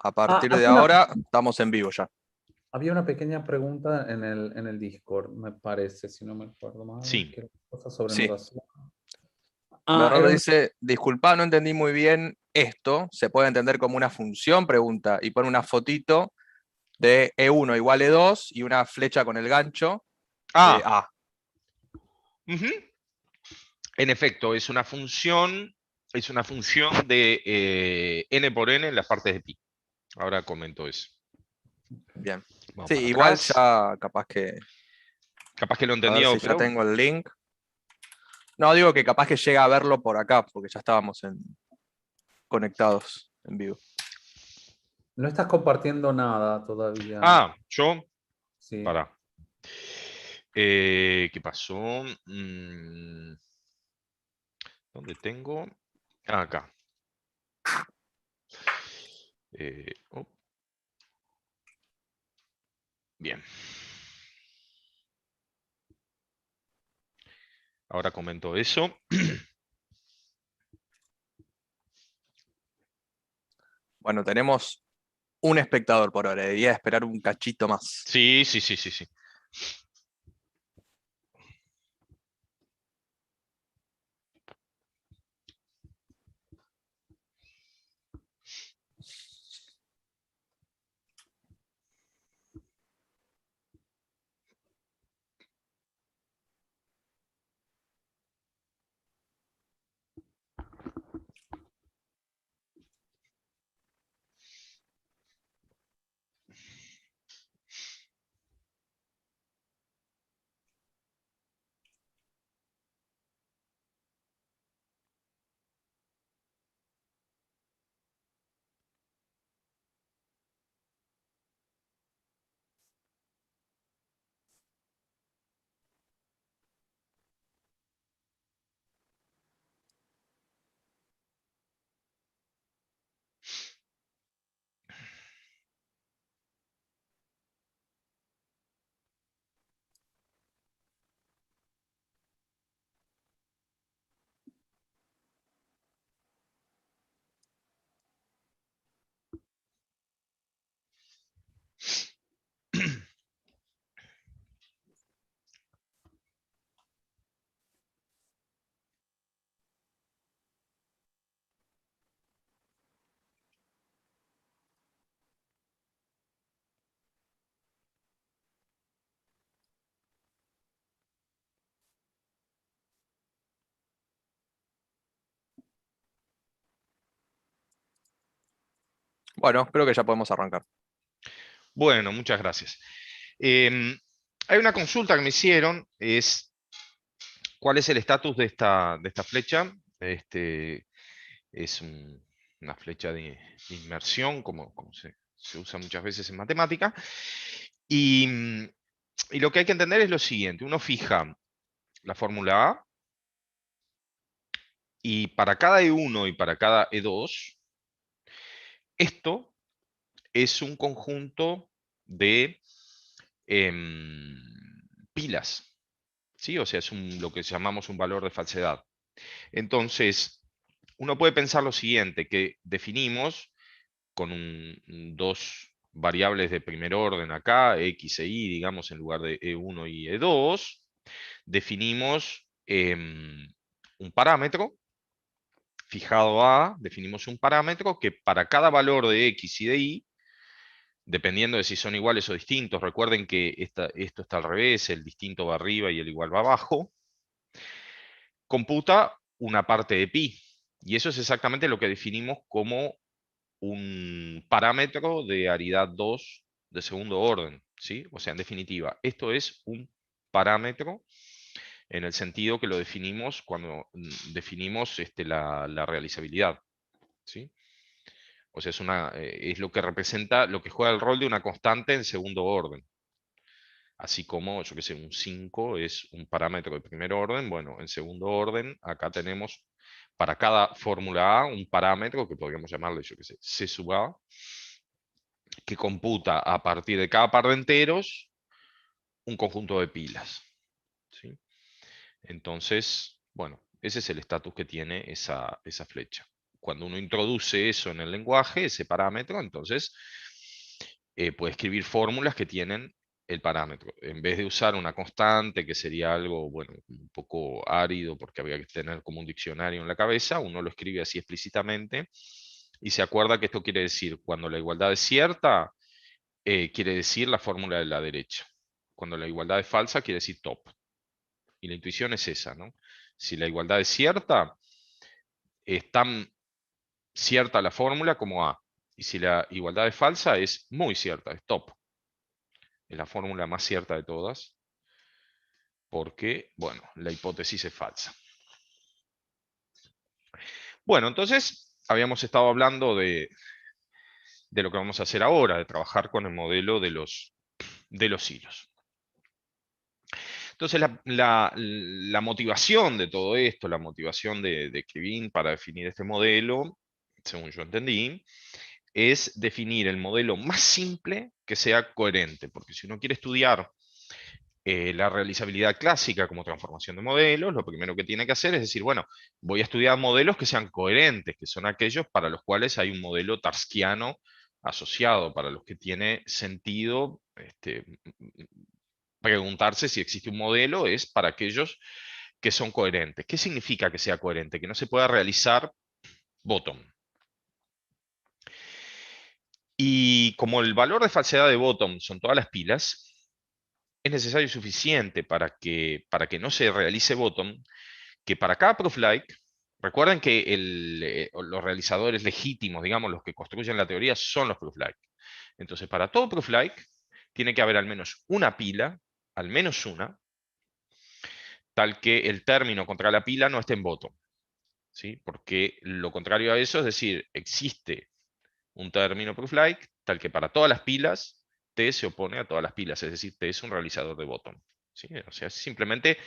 A partir de había ahora estamos en vivo ya. había una pequeña pregunta en el Discord, me parece, si no me acuerdo mal, Sí. que era cosa sobre Sí. notación. Bernardo Era una... dice, disculpa, no entendí muy bien esto. ¿Se puede entender como una función? Pregunta. Y pone una fotito de E1 igual E2 y una flecha con el gancho de Ah, A. ujú. En efecto, es una función de n por n en las partes de pi. Ahora comento eso. Bien. Vamos Sí, para igual atrás. ya capaz que... Capaz que lo A ver entendió, si ya pero tengo el link. No, digo que capaz que llega a verlo por acá, porque ya estábamos conectados en vivo. No estás compartiendo nada todavía. yo, Sí. para. ¿Qué pasó? ¿Dónde tengo? Acá. Oh, bien. Ahora comento eso. Bueno, tenemos un espectador por ahora. Debería esperar un cachito más. Sí, sí, sí, sí, sí. Bueno, creo que ya podemos arrancar. Bueno, muchas gracias. Hay una consulta que me hicieron, es ¿cuál es el estatus de esta flecha? Es una flecha de inmersión, como se usa muchas veces en matemática. Y lo que hay que entender es lo siguiente. Uno fija la fórmula A y para cada E1 y para cada E2, esto es un conjunto de em, pilas. ¿Sí? O sea, es lo que llamamos un valor de falsedad. Entonces, uno puede pensar lo siguiente, que definimos con dos variables de primer orden acá, x e y, digamos, en lugar de e1 y e2, definimos un parámetro, fijado a, definimos un parámetro que para cada valor de x y de y, dependiendo de si son iguales o distintos, recuerden que esto está al revés, el distinto va arriba y el igual va abajo, computa una parte de pi. Y eso es exactamente lo que definimos como un parámetro de aridad 2 de segundo orden, ¿sí? O sea, en definitiva, esto es un parámetro en el sentido que lo definimos cuando definimos la realizabilidad, ¿sí? O sea, es lo que representa, lo que juega el rol de una constante en segundo orden. Así como, yo que sé, un 5 es un parámetro de primer orden, bueno, en segundo orden, acá tenemos para cada fórmula A un parámetro que podríamos llamarle, yo que sé, C sub A, que computa a partir de cada par de enteros un conjunto de pilas, ¿sí? Entonces, bueno, ese es el estatus que tiene esa flecha. cuando uno introduce eso en el lenguaje, ese parámetro, entonces puede escribir fórmulas que tienen el parámetro. En vez de usar una constante, que sería algo, bueno, un poco árido porque habría que tener como un diccionario en la cabeza, uno lo escribe así explícitamente y se acuerda que esto quiere decir, cuando la igualdad es cierta, quiere decir la fórmula de la derecha. Cuando la igualdad es falsa, quiere decir top. Y la intuición es esa, ¿no? Si la igualdad es cierta, es tan cierta la fórmula como A. Y si la igualdad es falsa, es muy cierta, es top. Es la fórmula más cierta de todas, porque, bueno, la hipótesis es falsa. Bueno, entonces, habíamos estado hablando de lo que vamos a hacer ahora, de trabajar con el modelo de los hilos. Entonces, la motivación de todo esto, la motivación de Krivine para definir este modelo, según yo entendí, es definir el modelo más simple que sea coherente, porque si uno quiere estudiar la realizabilidad clásica como transformación de modelos, lo primero que tiene que hacer es decir, bueno, voy a estudiar modelos que sean coherentes, que son aquellos para los cuales hay un modelo tarskiano asociado, para los que tiene sentido preguntarse si existe un modelo, es para aquellos que son coherentes. ¿Qué significa que sea coherente? Que no se pueda realizar bottom. Y como el valor de falsedad de bottom son todas las pilas, es necesario y suficiente para que no se realice bottom, que para cada proof-like, recuerden que los realizadores legítimos, digamos, los que construyen la teoría, son los proof-like. Entonces, para todo proof-like, tiene que haber al menos una pila, al menos una, tal que el término contra la pila no esté en bottom. ¿Sí? Porque lo contrario a eso es decir, existe un término proof-like tal que para todas las pilas T se opone a todas las pilas, es decir, T es un realizador de bottom. ¿Sí? O sea, es simplemente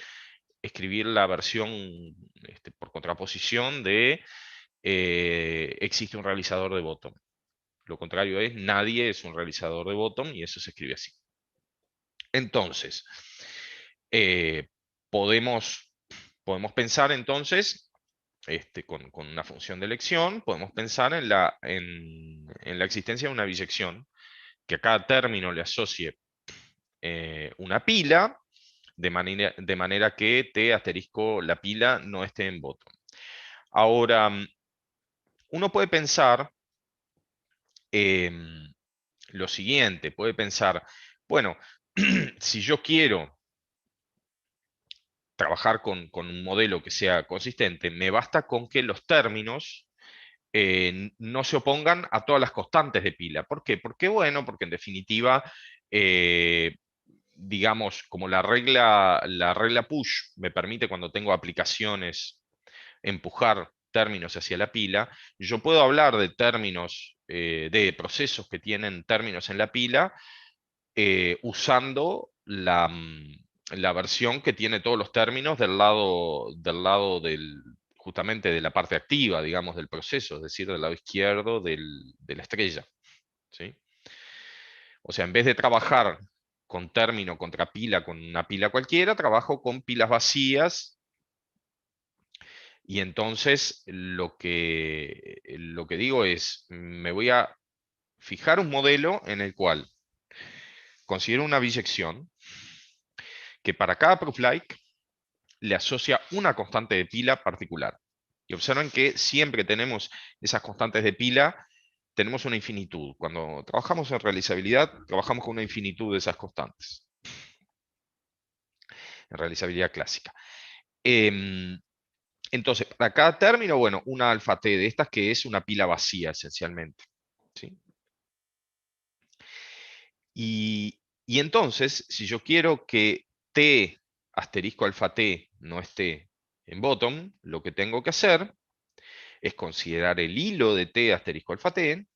escribir la versión por contraposición de existe un realizador de bottom. Lo contrario es nadie es un realizador de bottom y eso se escribe así. Entonces, podemos pensar entonces con una función de elección, podemos pensar en la existencia de una biyección que a cada término le asocie una pila, de manera que T asterisco la pila no esté en bottom. Ahora, uno puede pensar lo siguiente, puede pensar, bueno, si yo quiero trabajar con un modelo que sea consistente, me basta con que los términos no se opongan a todas las constantes de pila. ¿Por qué? Porque, bueno, porque en definitiva, digamos, como la regla push me permite cuando tengo aplicaciones empujar términos hacia la pila, yo puedo hablar de términos, de procesos que tienen términos en la pila, usando la versión que tiene todos los términos del lado justamente de la parte activa, digamos, del proceso, es decir, del lado izquierdo de la estrella. ¿Sí? O sea, en vez de trabajar con término contra pila, con una pila cualquiera, trabajo con pilas vacías. Y entonces lo que digo es, me voy a fijar un modelo en el cual considero una biyección que para cada proof-like le asocia una constante de pila particular. Y observen que siempre tenemos esas constantes de pila, tenemos una infinitud. Cuando trabajamos en realizabilidad, trabajamos con una infinitud de esas constantes. En realizabilidad clásica. Entonces, para cada término, bueno, una alfa T de estas que es una pila vacía esencialmente. ¿Sí? Y entonces, si yo quiero que T asterisco alfa T no esté en bottom, lo que tengo que hacer es considerar el hilo de T asterisco alfa T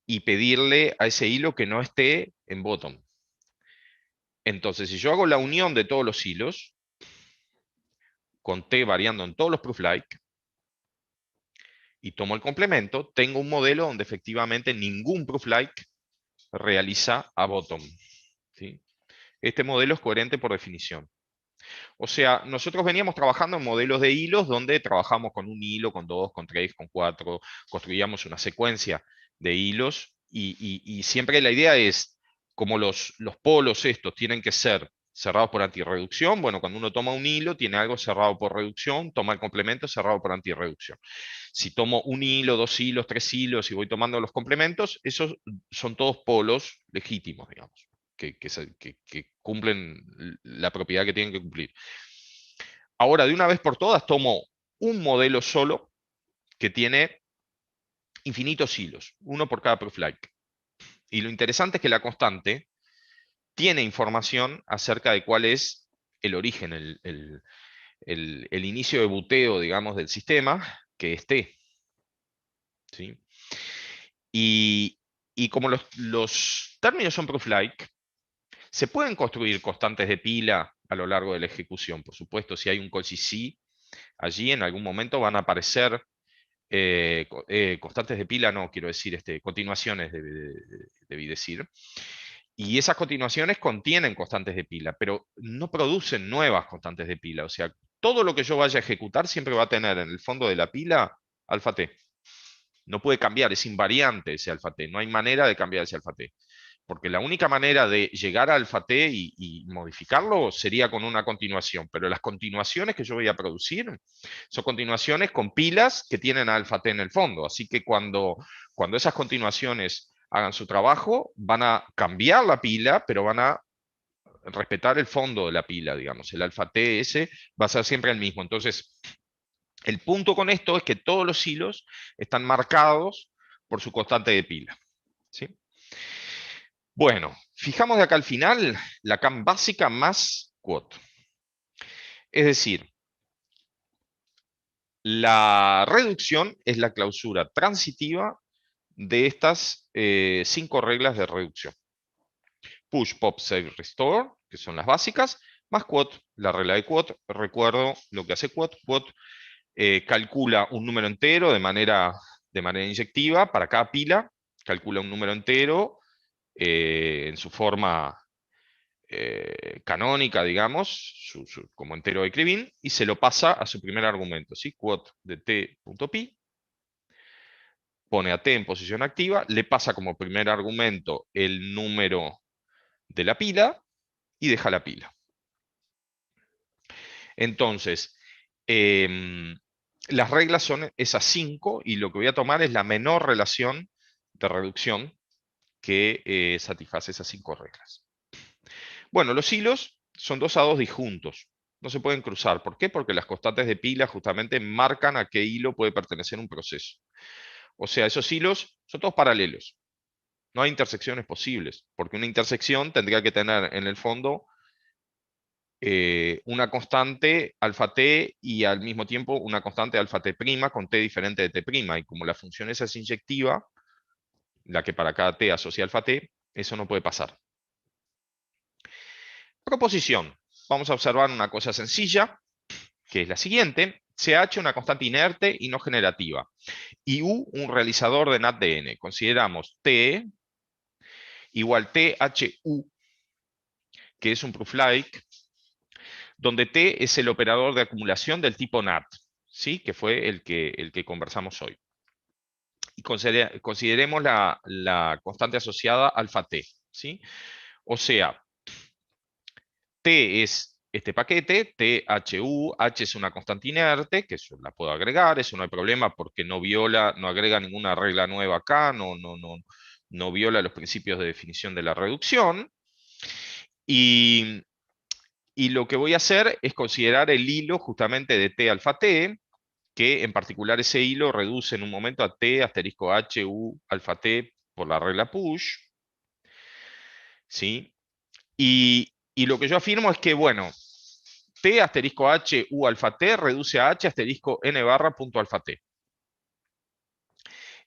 y pedirle a ese hilo que no esté en bottom. Entonces, si yo hago la unión de todos los hilos, con T variando en todos los proof-like, y tomo el complemento, tengo un modelo donde efectivamente ningún proof-like realiza a bottom. ¿Sí? Este modelo es coherente por definición. O sea, nosotros veníamos trabajando en modelos de hilos donde trabajamos con un hilo, con 2, con 3, con 4, construíamos una secuencia de hilos y siempre la idea es, como los polos estos tienen que ser cerrados por antirreducción, bueno, cuando uno toma un hilo tiene algo cerrado por reducción, toma el complemento cerrado por antirreducción. Si tomo un hilo, 2 hilos, 3 hilos y voy tomando los complementos, esos son todos polos legítimos, digamos, que cumplen la propiedad que tienen que cumplir. Ahora, de una vez por todas, tomo un modelo solo que tiene infinitos hilos, uno por cada proof-like. Y lo interesante es que la constante tiene información acerca de cuál es el origen, el inicio de buteo, digamos, del sistema, que es T. ¿Sí? Y como los términos son proof-like, se pueden construir constantes de pila a lo largo de la ejecución. Por supuesto, si hay un call-CC, allí en algún momento van a aparecer constantes de pila, no, quiero decir, continuaciones, debí decir. Y esas continuaciones contienen constantes de pila, pero no producen nuevas constantes de pila. O sea, todo lo que yo vaya a ejecutar siempre va a tener en el fondo de la pila alfa T. No puede cambiar, es invariante ese alfa T. No hay manera de cambiar ese alfa T. Porque la única manera de llegar a alfa T y modificarlo sería con una continuación. Pero las continuaciones que yo voy a producir son continuaciones con pilas que tienen alfa T en el fondo. Así que cuando esas continuaciones hagan su trabajo, van a cambiar la pila, pero van a respetar el fondo de la pila, digamos. El alfa T ese va a ser siempre el mismo. Entonces, el punto con esto es que todos los hilos están marcados por su constante de pila. ¿Sí? Bueno, fijamos de acá al final la CAM básica más quote. Es decir, la reducción es la clausura transitiva de estas 5 reglas de reducción. Push, pop, save, restore, que son las básicas, más quote, la regla de quote. Recuerdo lo que hace quote. Quote calcula un número entero de manera inyectiva para cada pila, calcula un número entero en su forma canónica, digamos, como entero de Krivin, y se lo pasa a su primer argumento, ¿sí? Quote de t.pi, pone a t en posición activa, le pasa como primer argumento el número de la pila y deja la pila. Entonces, las reglas son esas 5 y lo que voy a tomar es la menor relación de reducción que satisface esas 5 reglas. Bueno, los hilos son 2 a 2 disjuntos. No se pueden cruzar. ¿Por qué? Porque las constantes de pila justamente marcan a qué hilo puede pertenecer un proceso. O sea, esos hilos son todos paralelos. No hay intersecciones posibles, porque una intersección tendría que tener en el fondo una constante alfa t y al mismo tiempo una constante alfa t' con t diferente de t'. Y como la función esa es inyectiva, la que para cada t asocia alfa t, eso no puede pasar. Proposición. Vamos a observar una cosa sencilla, que es la siguiente. CH una constante inerte y no generativa. Y U un realizador de NAT de N. Consideramos T igual THU, que es un proof-like, donde T es el operador de acumulación del tipo NAT, ¿sí? Que fue el que conversamos hoy. Y consideremos la constante asociada alfa T, ¿sí? O sea, T es este paquete, THU, H es una constante inerte, que eso la puedo agregar, eso no hay problema porque no agrega ninguna regla nueva acá, no viola los principios de definición de la reducción. Y lo que voy a hacer es considerar el hilo justamente de T alfa T, que en particular ese hilo reduce en un momento a T asterisco H, U, alfa T por la regla push. ¿Sí? Y lo que yo afirmo es que, bueno, T asterisco H, U alfa T reduce a H asterisco N barra punto alfa T.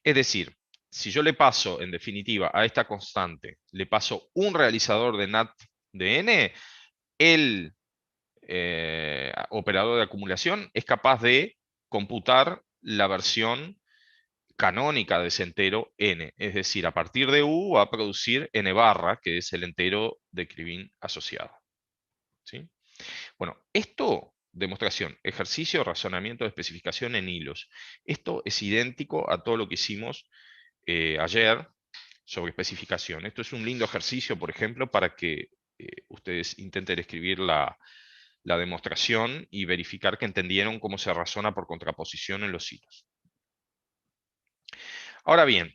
Es decir, si yo le paso, en definitiva, a esta constante, le paso un realizador de NAT de N, el operador de acumulación es capaz de computar la versión canónica de ese entero n. Es decir, a partir de u va a producir n barra, que es el entero de Krivin asociado. ¿Sí? Bueno, esto, demostración, ejercicio, razonamiento de especificación en hilos. Esto es idéntico a todo lo que hicimos ayer sobre especificación. Esto es un lindo ejercicio, por ejemplo, para que ustedes intenten escribir la demostración y verificar que entendieron cómo se razona por contraposición en los hilos. Ahora bien,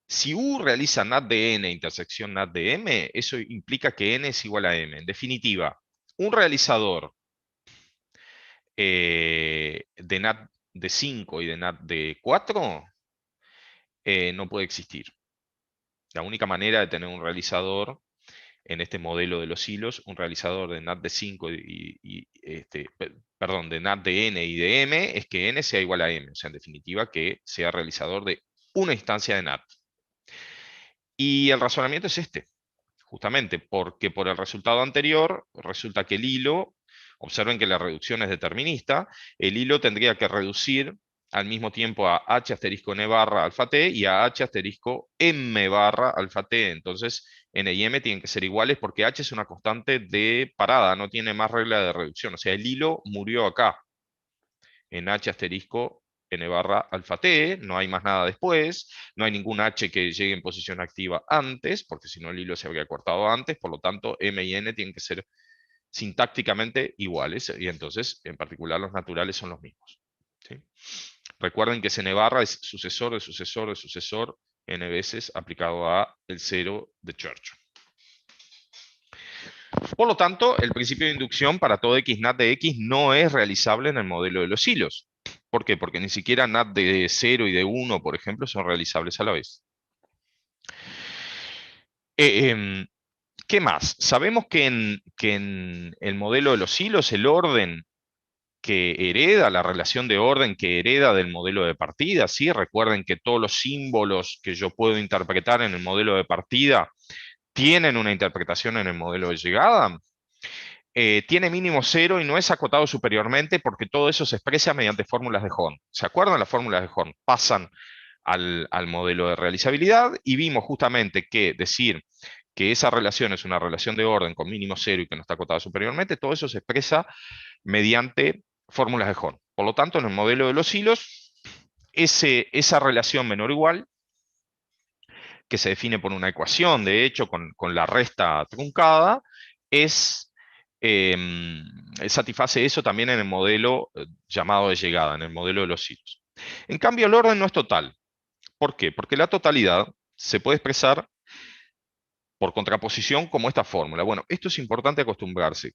si U realiza NAT de N intersección NAT de M, eso implica que N es igual a M. En definitiva, un realizador de NAT de 5 y de NAT de 4 no puede existir. La única manera de tener un realizador en este modelo de los hilos, un realizador de NAT de 5 perdón, de NAT de N y de M, es que N sea igual a M. O sea, en definitiva, que sea realizador de una instancia de NAT. Y el razonamiento es este, justamente, porque por el resultado anterior, resulta que el hilo, observen que la reducción es determinista, el hilo tendría que reducir al mismo tiempo a h asterisco n barra alfa t y a h asterisco m barra alfa t. Entonces, n y m tienen que ser iguales porque h es una constante de parada, no tiene más regla de reducción. O sea, el hilo murió acá, en h asterisco n barra alfa t, no hay más nada después, no hay ningún h que llegue en posición activa antes, porque si no el hilo se habría cortado antes, por lo tanto m y n tienen que ser sintácticamente iguales, y entonces en particular los naturales son los mismos. ¿Sí? Recuerden que ese n barra es sucesor de sucesor de sucesor n veces aplicado a el cero de Church. Por lo tanto, el principio de inducción para todo x NAT de x no es realizable en el modelo de los hilos. ¿Por qué? Porque ni siquiera NAT de 0 y de 1, por ejemplo, son realizables a la vez. ¿Qué más? Sabemos que en el modelo de los hilos, el orden que hereda, la relación de orden que hereda del modelo de partida, ¿sí? Recuerden que todos los símbolos que yo puedo interpretar en el modelo de partida tienen una interpretación en el modelo de llegada. Tiene mínimo 0 y no es acotado superiormente porque todo eso se expresa mediante fórmulas de Horn. ¿Se acuerdan las fórmulas de Horn? Pasan al modelo de realizabilidad y vimos justamente que decir que esa relación es una relación de orden con mínimo 0 y que no está acotada superiormente, todo eso se expresa mediante fórmulas de Horn. Por lo tanto, en el modelo de los hilos, esa relación menor o igual, que se define por una ecuación, de hecho, con la resta truncada, satisface eso también en el modelo llamado de llegada, en el modelo de los hilos. En cambio, el orden no es total. ¿Por qué? Porque la totalidad se puede expresar por contraposición como esta fórmula. Bueno, esto es importante acostumbrarse.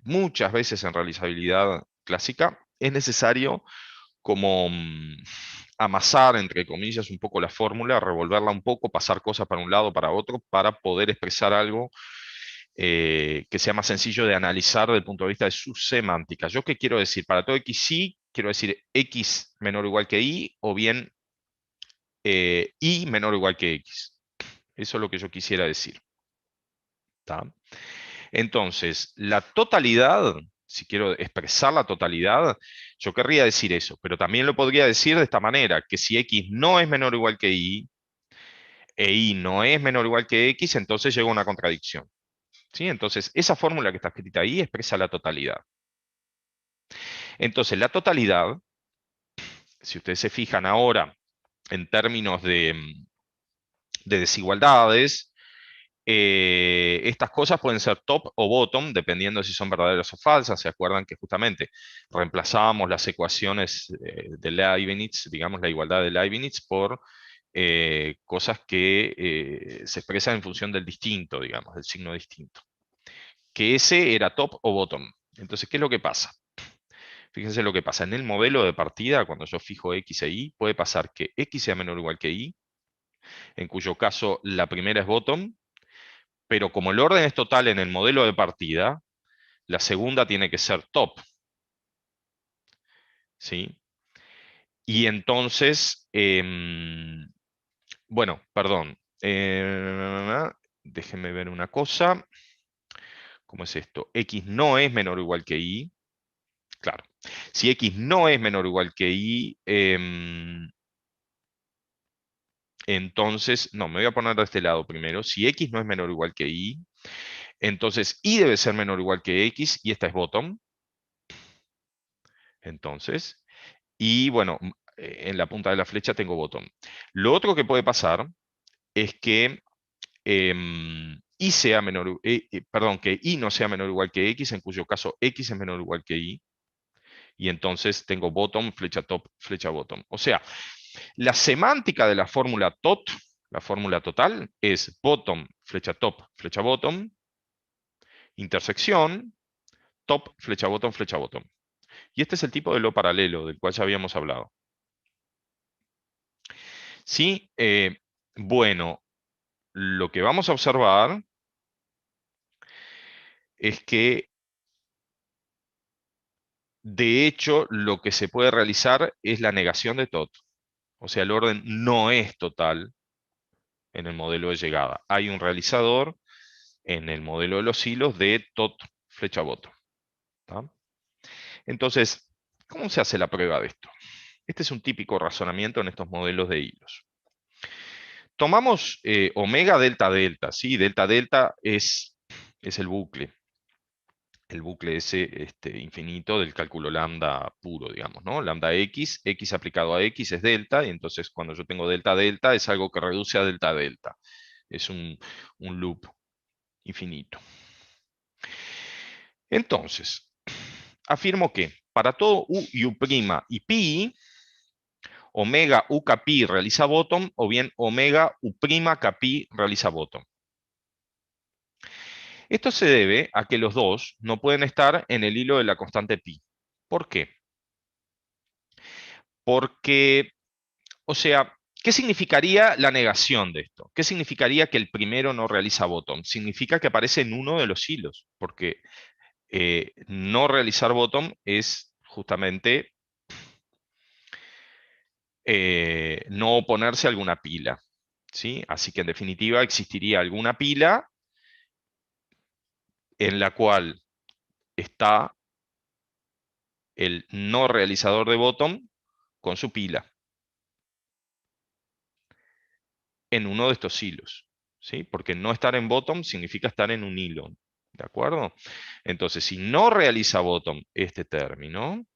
Muchas veces en realizabilidad clásica es necesario como amasar, entre comillas, un poco la fórmula, revolverla un poco, pasar cosas para un lado, para otro, para poder expresar algo que sea más sencillo de analizar desde el punto de vista de su semántica. ¿Yo qué quiero decir? Para todo x y, quiero decir x menor o igual que y, o bien y menor o igual que x. Eso es lo que yo quisiera decir. ¿Tá? Entonces, la totalidad, si quiero expresar la totalidad, yo querría decir eso, pero también lo podría decir de esta manera, que si x no es menor o igual que y, e y no es menor o igual que x, entonces llega una contradicción. ¿Sí? Entonces, esa fórmula que está escrita ahí expresa la totalidad. Entonces, la totalidad, si ustedes se fijan ahora en términos de desigualdades, estas cosas pueden ser top o bottom, dependiendo si son verdaderas o falsas. ¿Se acuerdan que justamente reemplazábamos las ecuaciones de Leibniz, digamos la igualdad de Leibniz, por cosas que se expresan en función del distinto, digamos, del signo distinto? Que ese era top o bottom. Entonces, ¿qué es lo que pasa? Fíjense lo que pasa. En el modelo de partida, cuando yo fijo x e y, puede pasar que x sea menor o igual que y, en cuyo caso la primera es bottom, pero como el orden es total en el modelo de partida, la segunda tiene que ser top. ¿Sí? Y entonces, bueno, perdón. Déjenme ver una cosa. ¿Cómo es esto? X no es menor o igual que y. Claro. Si X no es menor o igual que y, entonces, no, me voy a poner de este lado primero. Si X no es menor o igual que y, Entonces, y debe ser menor o igual que x, y esta es bottom. Entonces, y bueno, en la punta de la flecha tengo bottom. Lo otro que puede pasar es que y sea menor, perdón, que y no sea menor o igual que x, en cuyo caso x es menor o igual que y. Y entonces tengo bottom, flecha top, flecha bottom. O sea, la semántica de la fórmula tot, la fórmula total, es bottom, flecha top, flecha bottom, intersección, top, flecha bottom, flecha bottom. Y este es el tipo de lo paralelo del cual ya habíamos hablado. ¿Sí? Bueno, lo que vamos a observar es que, de hecho, lo que se puede realizar es la negación de tot. O sea, el orden no es total en el modelo de llegada. Hay un realizador en el modelo de los hilos de tot, flecha bottom. ¿Tá? Entonces, ¿cómo se hace la prueba de esto? Este es un típico razonamiento en estos modelos de hilos. Tomamos omega delta delta, ¿sí? Delta delta es el bucle ese infinito del cálculo lambda puro, digamos, ¿no? Lambda x, x aplicado a x es delta, y entonces cuando yo tengo delta delta es algo que reduce a delta delta. Es un loop infinito. Entonces, afirmo que para todo u y u' y pi, omega u pi realiza bottom, o bien omega u' pi realiza bottom. Esto se debe a que los dos no pueden estar en el hilo de la constante pi. ¿Por qué? Porque, o sea, ¿qué significaría la negación de esto? ¿Qué significaría que el primero no realiza bottom? Significa que aparece en uno de los hilos, porque no realizar bottom es justamente no oponerse a alguna pila, ¿sí? Así que en definitiva existiría alguna pila en la cual está el no realizador de bottom con su pila en uno de estos hilos, ¿sí? Porque no estar en bottom significa estar en un hilo, ¿de acuerdo? Entonces, si no realiza bottom este término,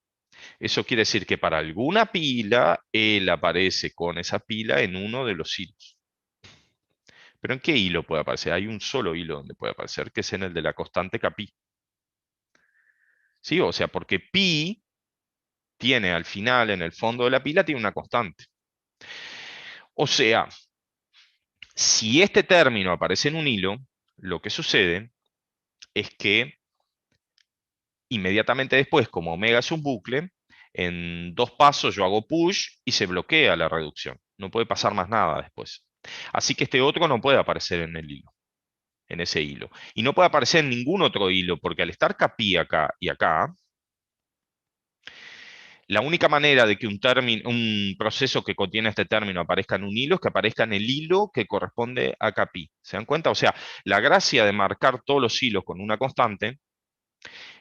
eso quiere decir que para alguna pila, él aparece con esa pila en uno de los hilos. ¿Pero en qué hilo puede aparecer? Hay un solo hilo donde puede aparecer, que es en el de la constante Kpi. ¿Sí? O sea, porque pi tiene al final, en el fondo de la pila, tiene una constante. O sea, si este término aparece en un hilo, lo que sucede es que inmediatamente después, como omega es un bucle, en 2 pasos yo hago push y se bloquea la reducción. No puede pasar más nada después. Así que este otro no puede aparecer en el hilo, en ese hilo. Y no puede aparecer en ningún otro hilo, porque al estar Kpi acá y acá, la única manera de que un proceso que contiene este término aparezca en un hilo es que aparezca en el hilo que corresponde a Kpi. ¿Se dan cuenta? O sea, la gracia de marcar todos los hilos con una constante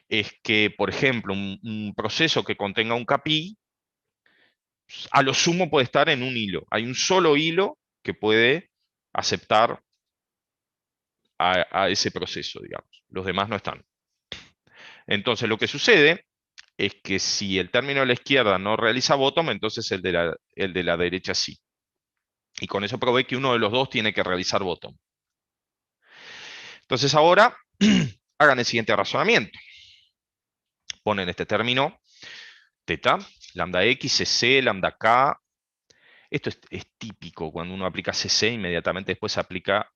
es que, por ejemplo, un proceso que contenga un Kpi, a lo sumo puede estar en un hilo. Hay un solo hilo que puede aceptar a ese proceso, digamos. Los demás no están. Entonces, lo que sucede es que si el término de la izquierda no realiza bottom, entonces el de la derecha sí. Y con eso probé que uno de los dos tiene que realizar bottom. Entonces ahora hagan el siguiente razonamiento. Ponen este término teta, lambda x, cc, lambda k. Esto es típico, cuando uno aplica cc, inmediatamente después aplica,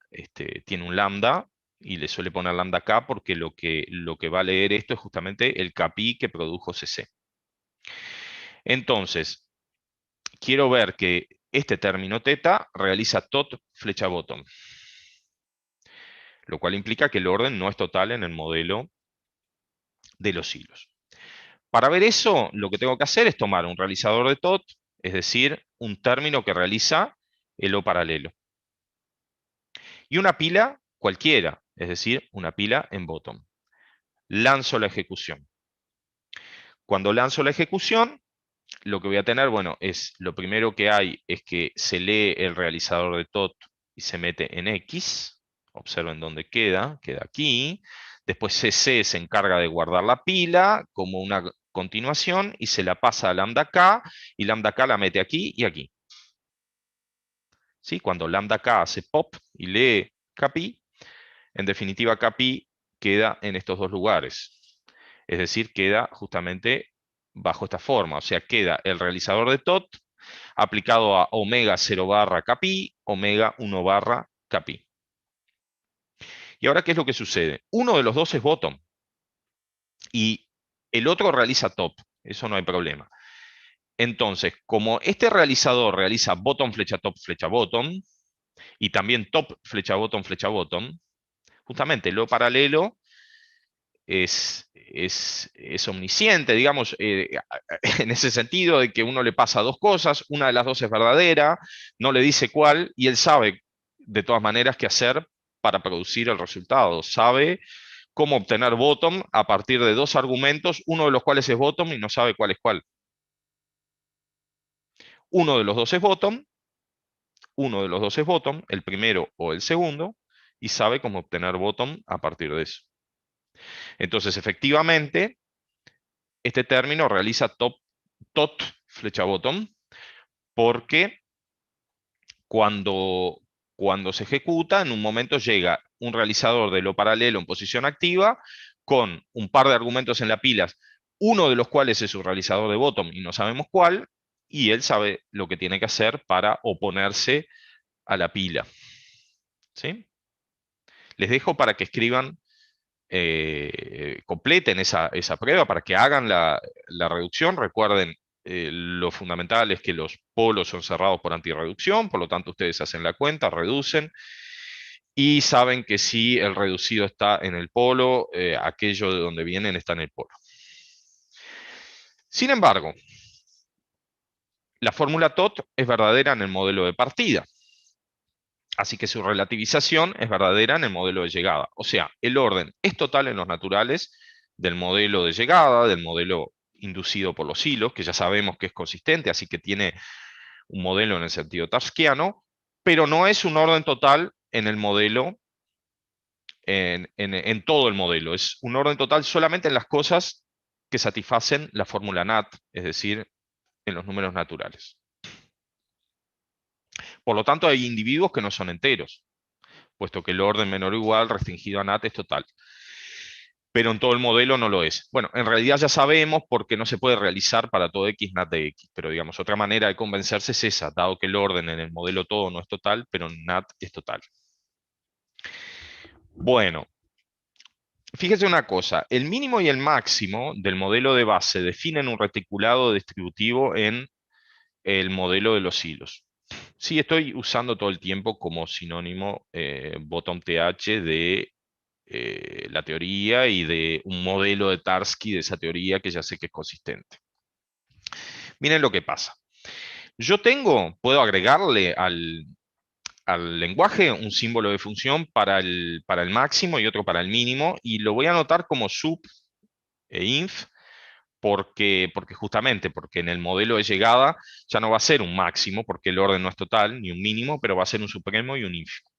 tiene un lambda, y le suele poner lambda k porque lo que va a leer esto es justamente el Kpi que produjo cc. Entonces, quiero ver que este término teta realiza tot flecha bottom, lo cual implica que el orden no es total en el modelo de los hilos. Para ver eso, lo que tengo que hacer es tomar un realizador de tot, es decir, un término que realiza el O paralelo. Y una pila cualquiera, es decir, una pila en bottom. Lanzo la ejecución. Cuando lanzo la ejecución, lo que voy a tener, bueno, lo primero que hay es que se lee el realizador de tot y se mete en X, Observen dónde queda aquí. Después CC se encarga de guardar la pila como una continuación y se la pasa a lambda K y lambda K la mete aquí y aquí. ¿Sí? Cuando lambda K hace pop y lee capi, en definitiva capi queda en estos dos lugares. Es decir, queda justamente bajo esta forma. O sea, queda el realizador de tot aplicado a omega 0 barra capi, omega 1 barra capi. Y ahora, ¿qué es lo que sucede? Uno de los dos es bottom y el otro realiza top. Eso no hay problema. Entonces, como este realizador realiza bottom, flecha, bottom, y también top, flecha, bottom, justamente lo paralelo es omnisciente, digamos, en ese sentido de que uno le pasa dos cosas, una de las dos es verdadera, no le dice cuál, y él sabe de todas maneras qué hacer para producir el resultado. Sabe cómo obtener bottom a partir de dos argumentos, uno de los cuales es bottom y no sabe cuál es cuál. Uno de los dos es bottom, el primero o el segundo, y sabe cómo obtener bottom a partir de eso. Entonces, efectivamente, este término realiza tot, flecha bottom, porque cuando se ejecuta, en un momento llega un realizador de lo paralelo en posición activa con un par de argumentos en la pila, uno de los cuales es su realizador de bottom y no sabemos cuál, y él sabe lo que tiene que hacer para oponerse a la pila. ¿Sí? Les dejo para que escriban, completen esa prueba, para que hagan la reducción. Recuerden, lo fundamental es que los polos son cerrados por antirreducción, por lo tanto ustedes hacen la cuenta, reducen, y saben que si el reducido está en el polo, aquello de donde vienen está en el polo. Sin embargo, la fórmula TOT es verdadera en el modelo de partida. Así que su relativización es verdadera en el modelo de llegada. O sea, el orden es total en los naturales del modelo de llegada, del modelo inducido por los hilos, que ya sabemos que es consistente, así que tiene un modelo en el sentido tarskiano, pero no es un orden total en el modelo, en todo el modelo. Es un orden total solamente en las cosas que satisfacen la fórmula NAT, es decir, en los números naturales. Por lo tanto, hay individuos que no son enteros, puesto que el orden menor o igual restringido a NAT es total. Pero en todo el modelo no lo es. Bueno, en realidad ya sabemos por qué no se puede realizar para todo X NAT de X, pero digamos, otra manera de convencerse es esa, dado que el orden en el modelo todo no es total, pero en NAT es total. Bueno, fíjese una cosa, el mínimo y el máximo del modelo de base definen un reticulado distributivo en el modelo de los hilos. Sí, estoy usando todo el tiempo como sinónimo bottom TH de la teoría y de un modelo de Tarski de esa teoría que ya sé que es consistente. Miren lo que pasa. Yo puedo agregarle al lenguaje un símbolo de función para el máximo y otro para el mínimo, y lo voy a anotar como sub e inf, porque justamente porque en el modelo de llegada ya no va a ser un máximo, porque el orden no es total, ni un mínimo, pero va a ser un supremo y un ínfimo.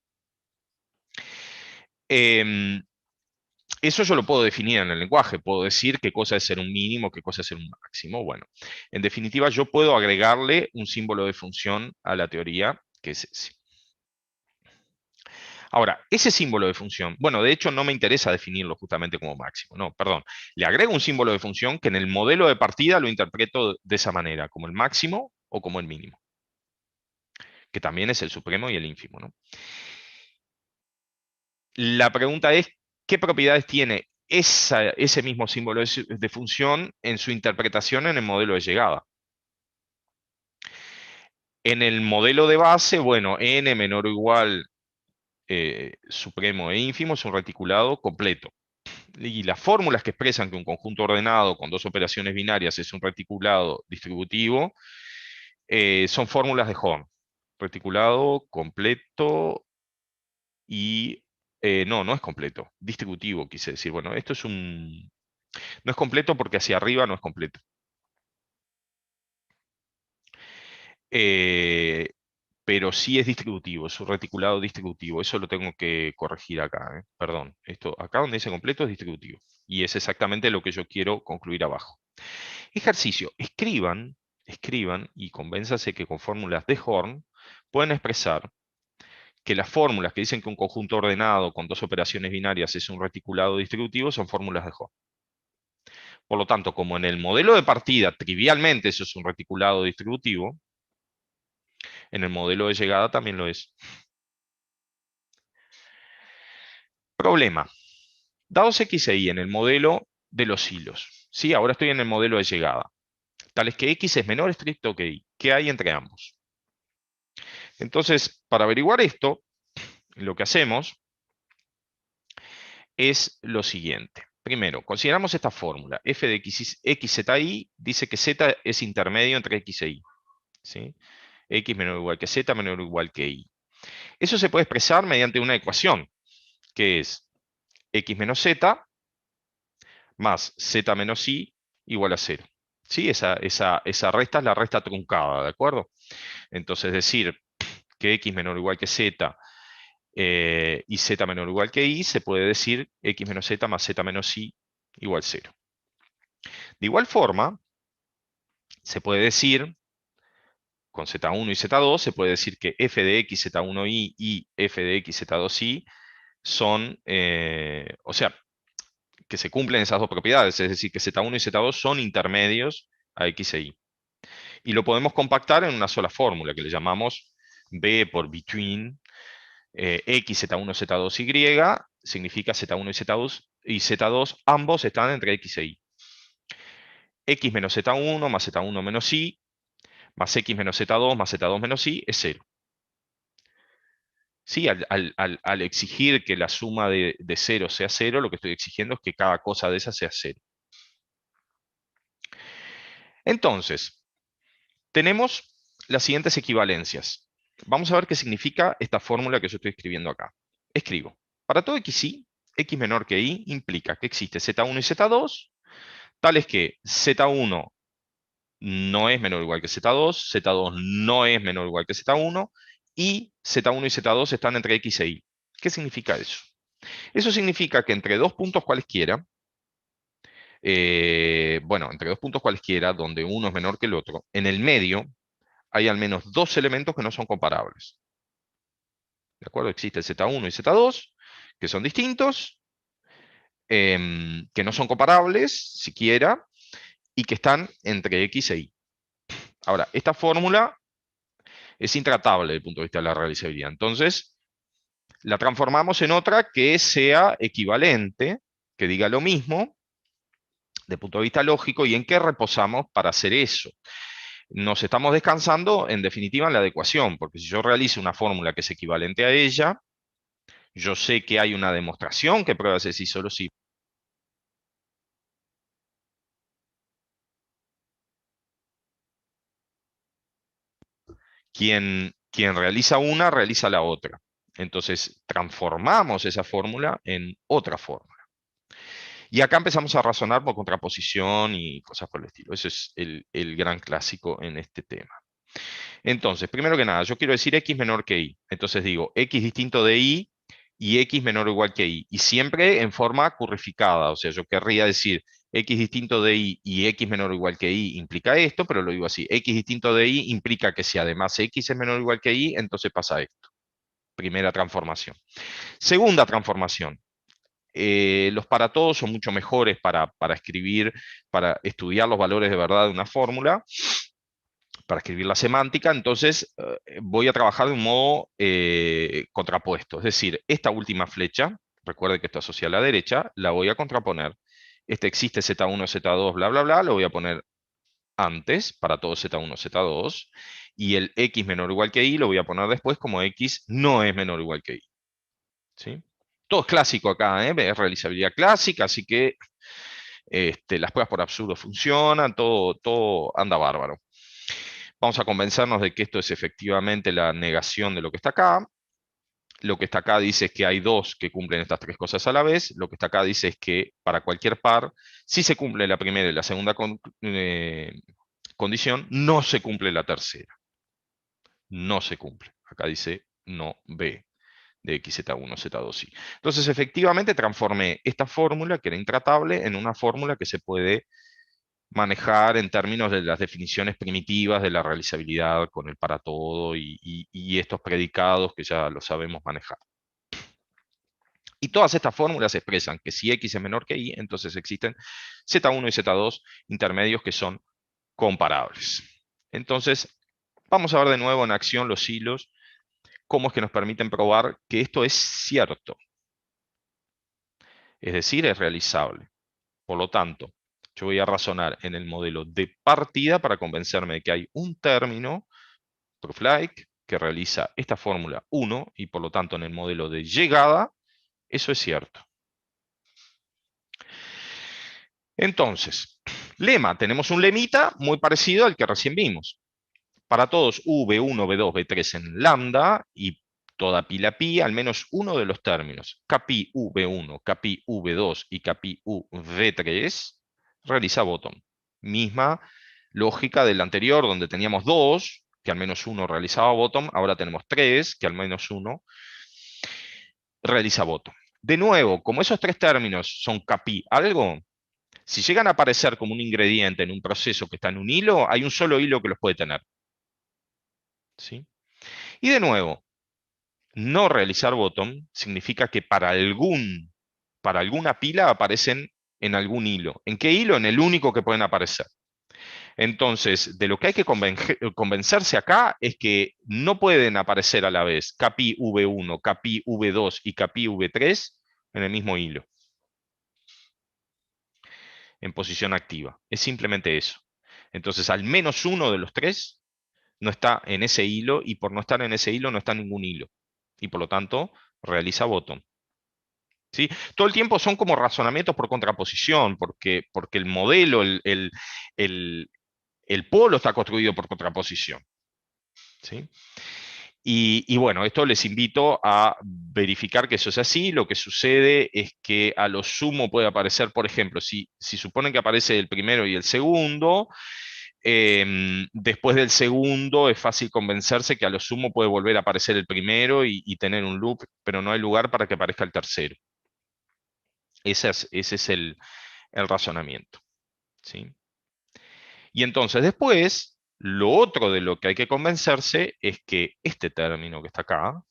Eso yo lo puedo definir en el lenguaje, puedo decir qué cosa es ser un mínimo, qué cosa es ser un máximo. Bueno, en definitiva yo puedo agregarle un símbolo de función a la teoría, que es ese. Ahora, ese símbolo de función, bueno, de hecho no me interesa definirlo justamente como máximo, no, perdón. Le agrego un símbolo de función que en el modelo de partida lo interpreto de esa manera, como el máximo o como el mínimo, que también es el supremo y el ínfimo, ¿no? La pregunta es, ¿qué propiedades tiene ese mismo símbolo de función en su interpretación en el modelo de llegada? En el modelo de base, bueno, n menor o igual supremo e ínfimo es un reticulado completo. Y las fórmulas que expresan que un conjunto ordenado con dos operaciones binarias es un reticulado distributivo son fórmulas de Horn. Reticulado completo y... no es completo. Distributivo, quise decir. Bueno, esto es un... No es completo porque hacia arriba no es completo. pero sí es distributivo, es un reticulado distributivo. Eso lo tengo que corregir acá, ¿eh? Perdón, esto acá donde dice completo es distributivo. Y es exactamente lo que yo quiero concluir abajo. Ejercicio, escriban y convénzase que con fórmulas de Horn pueden expresar que las fórmulas que dicen que un conjunto ordenado con dos operaciones binarias es un reticulado distributivo son fórmulas de Horn. Por lo tanto, como en el modelo de partida, trivialmente eso es un reticulado distributivo, en el modelo de llegada también lo es. Problema. Dados X e Y en el modelo de los hilos, ¿sí? Ahora estoy en el modelo de llegada. Tal es que X es menor estricto que Y. ¿Qué hay entre ambos? Entonces, para averiguar esto, lo que hacemos es lo siguiente. Primero, consideramos esta fórmula. F de x, z, y dice que z es intermedio entre x e y. ¿Sí? X menor o igual que z menor o igual que y. Eso se puede expresar mediante una ecuación, que es x menos z más z menos y igual a 0. ¿Sí? Esa resta es la resta truncada, ¿de acuerdo? Entonces decir que x menor o igual que z y z menor o igual que y, se puede decir x menos z más z menos y igual 0. De igual forma, se puede decir, con z1 y z2, se puede decir que f de x z1y y f de x z2y son, o sea, que se cumplen esas dos propiedades, es decir, que z1 y z2 son intermedios a x e y. Y lo podemos compactar en una sola fórmula, que le llamamos b por between x, z1, z2, y, significa z1 y z2, ambos están entre x e y. X menos z1 más z1 menos y, más x menos z2 más z2 menos y, es 0. Sí, al exigir que la suma de 0 sea 0, lo que estoy exigiendo es que cada cosa de esas sea 0. Entonces, tenemos las siguientes equivalencias. Vamos a ver qué significa esta fórmula que yo estoy escribiendo acá. Escribo. Para todo xy, x menor que y implica que existe z1 y z2, tales que z1 no es menor o igual que z2, z2 no es menor o igual que z1, y z1 y z2 están entre x e y. ¿Qué significa eso? Eso significa que entre dos puntos cualesquiera, bueno, entre dos puntos cualesquiera, donde uno es menor que el otro, en el medio hay al menos dos elementos que no son comparables. ¿De acuerdo? Existe z1 y z2, que son distintos, que no son comparables siquiera, y que están entre x e y. Ahora, esta fórmula es intratable desde el punto de vista de la realizabilidad. Entonces, la transformamos en otra que sea equivalente, que diga lo mismo, desde el punto de vista lógico, y en qué reposamos para hacer eso. Nos estamos descansando, en definitiva, en la adecuación, porque si yo realizo una fórmula que es equivalente a ella, yo sé que hay una demostración que prueba ese sí solo sí. Quien realiza una, realiza la otra. Entonces, transformamos esa fórmula en otra fórmula. Y acá empezamos a razonar por contraposición y cosas por el estilo. Ese es el gran clásico en este tema. Entonces, primero que nada, yo quiero decir x menor que y. Entonces digo x distinto de y x menor o igual que y. Y siempre en forma currificada. O sea, yo querría decir x distinto de y x menor o igual que y implica esto, pero lo digo así. X distinto de y implica que si además x es menor o igual que y, entonces pasa esto. Primera transformación. Segunda transformación. Los para todos son mucho mejores para escribir, para estudiar los valores de verdad de una fórmula, para escribir la semántica. Entonces voy a trabajar de un modo contrapuesto. Es decir, esta última flecha, recuerde que está asociada a la derecha, la voy a contraponer. Este existe z1, z2, bla, bla, bla, lo voy a poner antes, para todo z1, z2, y el x menor o igual que y lo voy a poner después como x no es menor o igual que y. ¿Sí? Todo es clásico acá, es realizabilidad clásica, así que las pruebas por absurdo funcionan, todo anda bárbaro. Vamos a convencernos de que esto es efectivamente la negación de lo que está acá. Lo que está acá dice es que hay dos que cumplen estas tres cosas a la vez. Lo que está acá dice es que para cualquier par, si se cumple la primera y la segunda condición, no se cumple la tercera. no se cumple. Acá dice no B de xz1, z2, y. Entonces, efectivamente, transformé esta fórmula, que era intratable, en una fórmula que se puede manejar en términos de las definiciones primitivas de la realizabilidad con el para todo y estos predicados que ya lo sabemos manejar. Y todas estas fórmulas expresan que si x es menor que y, entonces existen z1 y z2 intermedios que son comparables. Entonces, vamos a ver de nuevo en acción los hilos, cómo es que nos permiten probar que esto es cierto. Es decir, es realizable. Por lo tanto, yo voy a razonar en el modelo de partida para convencerme de que hay un término, proof-like, que realiza esta fórmula 1, y por lo tanto en el modelo de llegada, eso es cierto. Entonces, lema, tenemos un lemita muy parecido al que recién vimos. Para todos V1, V2, V3 en lambda y toda pila pi, al menos uno de los términos, capi V1, capi V2 y capi V3, realiza bottom. Misma lógica del anterior, donde teníamos 2, que al menos uno realizaba bottom, ahora tenemos 3, que al menos uno realiza bottom. De nuevo, como esos tres términos son capi algo, si llegan a aparecer como un ingrediente en un proceso que está en un hilo, hay un solo hilo que los puede tener. ¿Sí? Y de nuevo, no realizar bottom significa que para alguna pila aparecen en algún hilo. ¿En qué hilo? En el único que pueden aparecer. Entonces, de lo que hay que convencerse acá es que no pueden aparecer a la vez capi V1, capi V2 y capi V3 en el mismo hilo, en posición activa. Es simplemente eso. Entonces, al menos uno de los tres no está en ese hilo, y por no estar en ese hilo no está en ningún hilo. Y por lo tanto, realiza bottom. ¿Sí? Todo el tiempo son como razonamientos por contraposición, porque el modelo, el polo está construido por contraposición. ¿Sí? Y bueno, esto les invito a verificar que eso es así. Lo que sucede es que a lo sumo puede aparecer, por ejemplo, si suponen que aparece el primero y el segundo, después del segundo es fácil convencerse que a lo sumo puede volver a aparecer el primero y tener un loop, pero no hay lugar para que aparezca el tercero. Ese es el razonamiento. ¿Sí? Y entonces después, lo otro de lo que hay que convencerse es que este término que está acá,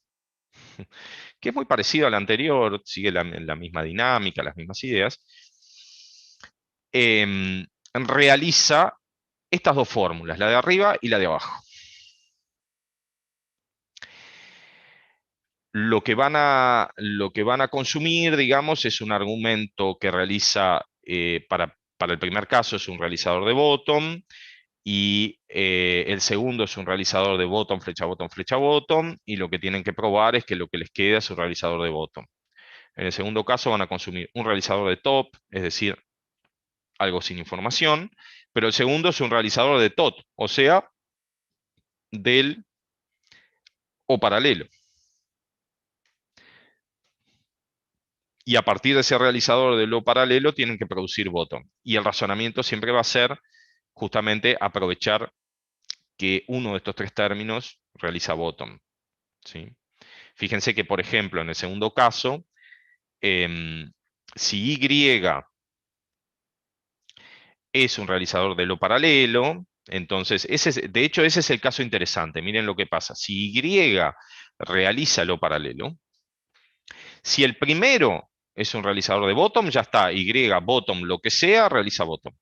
que es muy parecido al anterior, sigue la misma dinámica, las mismas ideas, realiza estas dos fórmulas, la de arriba y la de abajo. Lo que van a consumir, digamos, es un argumento que realiza, para el primer caso es un realizador de bottom, y el segundo es un realizador de bottom, flecha bottom, flecha bottom, y lo que tienen que probar es que lo que les queda es un realizador de bottom. En el segundo caso van a consumir un realizador de top, es decir, algo sin información, pero el segundo es un realizador de tot, o sea, del o paralelo. Y a partir de ese realizador de lo paralelo tienen que producir bottom. Y el razonamiento siempre va a ser justamente aprovechar que uno de estos tres términos realiza bottom. ¿Sí? Fíjense que, por ejemplo, en el segundo caso, si Y es un realizador de lo paralelo, entonces, de hecho, ese es el caso interesante. Miren lo que pasa. Si Y realiza lo paralelo, si el primero es un realizador de bottom, ya está, Y bottom, lo que sea, realiza bottom.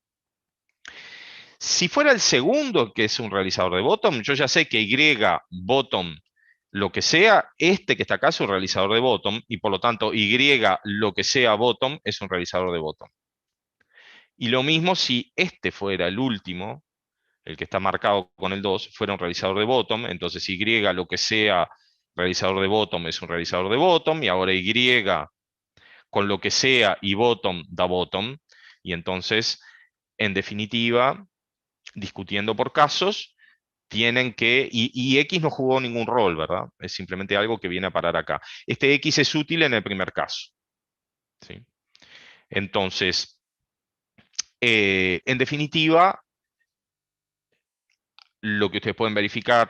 Si fuera el segundo que es un realizador de bottom, yo ya sé que Y bottom, lo que sea, este que está acá es un realizador de bottom, y por lo tanto Y lo que sea bottom es un realizador de bottom. Y lo mismo si este fuera el último, el que está marcado con el 2, fuera un realizador de bottom, entonces Y lo que sea realizador de bottom es un realizador de bottom, y ahora Y con lo que sea y bottom da bottom, y entonces, en definitiva, discutiendo por casos, tienen que, y X no jugó ningún rol, ¿verdad? Es simplemente algo que viene a parar acá. Este X es útil en el primer caso. ¿Sí? Entonces, en definitiva, lo que ustedes pueden verificar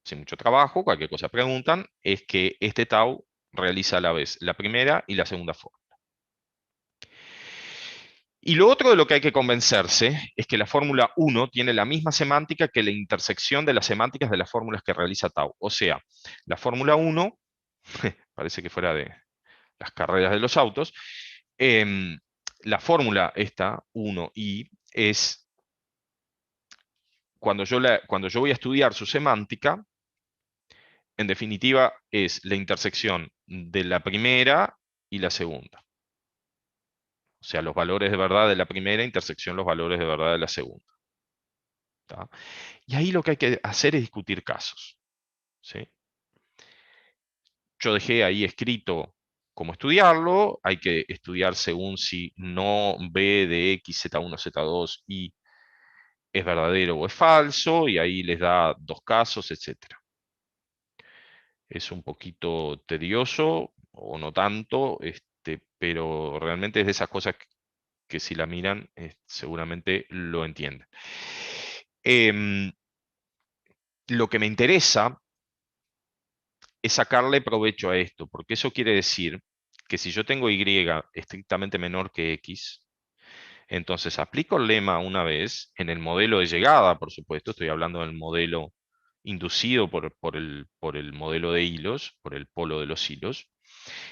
sin mucho trabajo, cualquier cosa preguntan, es que este tau realiza a la vez la primera y la segunda fórmula. Y lo otro de lo que hay que convencerse es que la fórmula 1 tiene la misma semántica que la intersección de las semánticas de las fórmulas que realiza tau. O sea, la fórmula 1, parece que fuera de las carreras de los autos, la fórmula esta, 1i, es cuando yo voy a estudiar su semántica, en definitiva, es la intersección de la primera y la segunda. O sea, los valores de verdad de la primera intersección los valores de verdad de la segunda. ¿Tá? Y ahí lo que hay que hacer es discutir casos. ¿Sí? Yo dejé ahí escrito cómo estudiarlo. Hay que estudiar según si no B de X, Z1, Z2 y es verdadero o es falso. Y ahí les da dos casos, etc. Es un poquito tedioso o no tanto, pero realmente es de esas cosas que si la miran seguramente lo entienden. Lo que me interesa es sacarle provecho a esto, porque eso quiere decir que si yo tengo Y estrictamente menor que X, entonces aplico el lema una vez en el modelo de llegada, por supuesto, estoy hablando del modelo inducido por el modelo de hilos, por el polo de los hilos.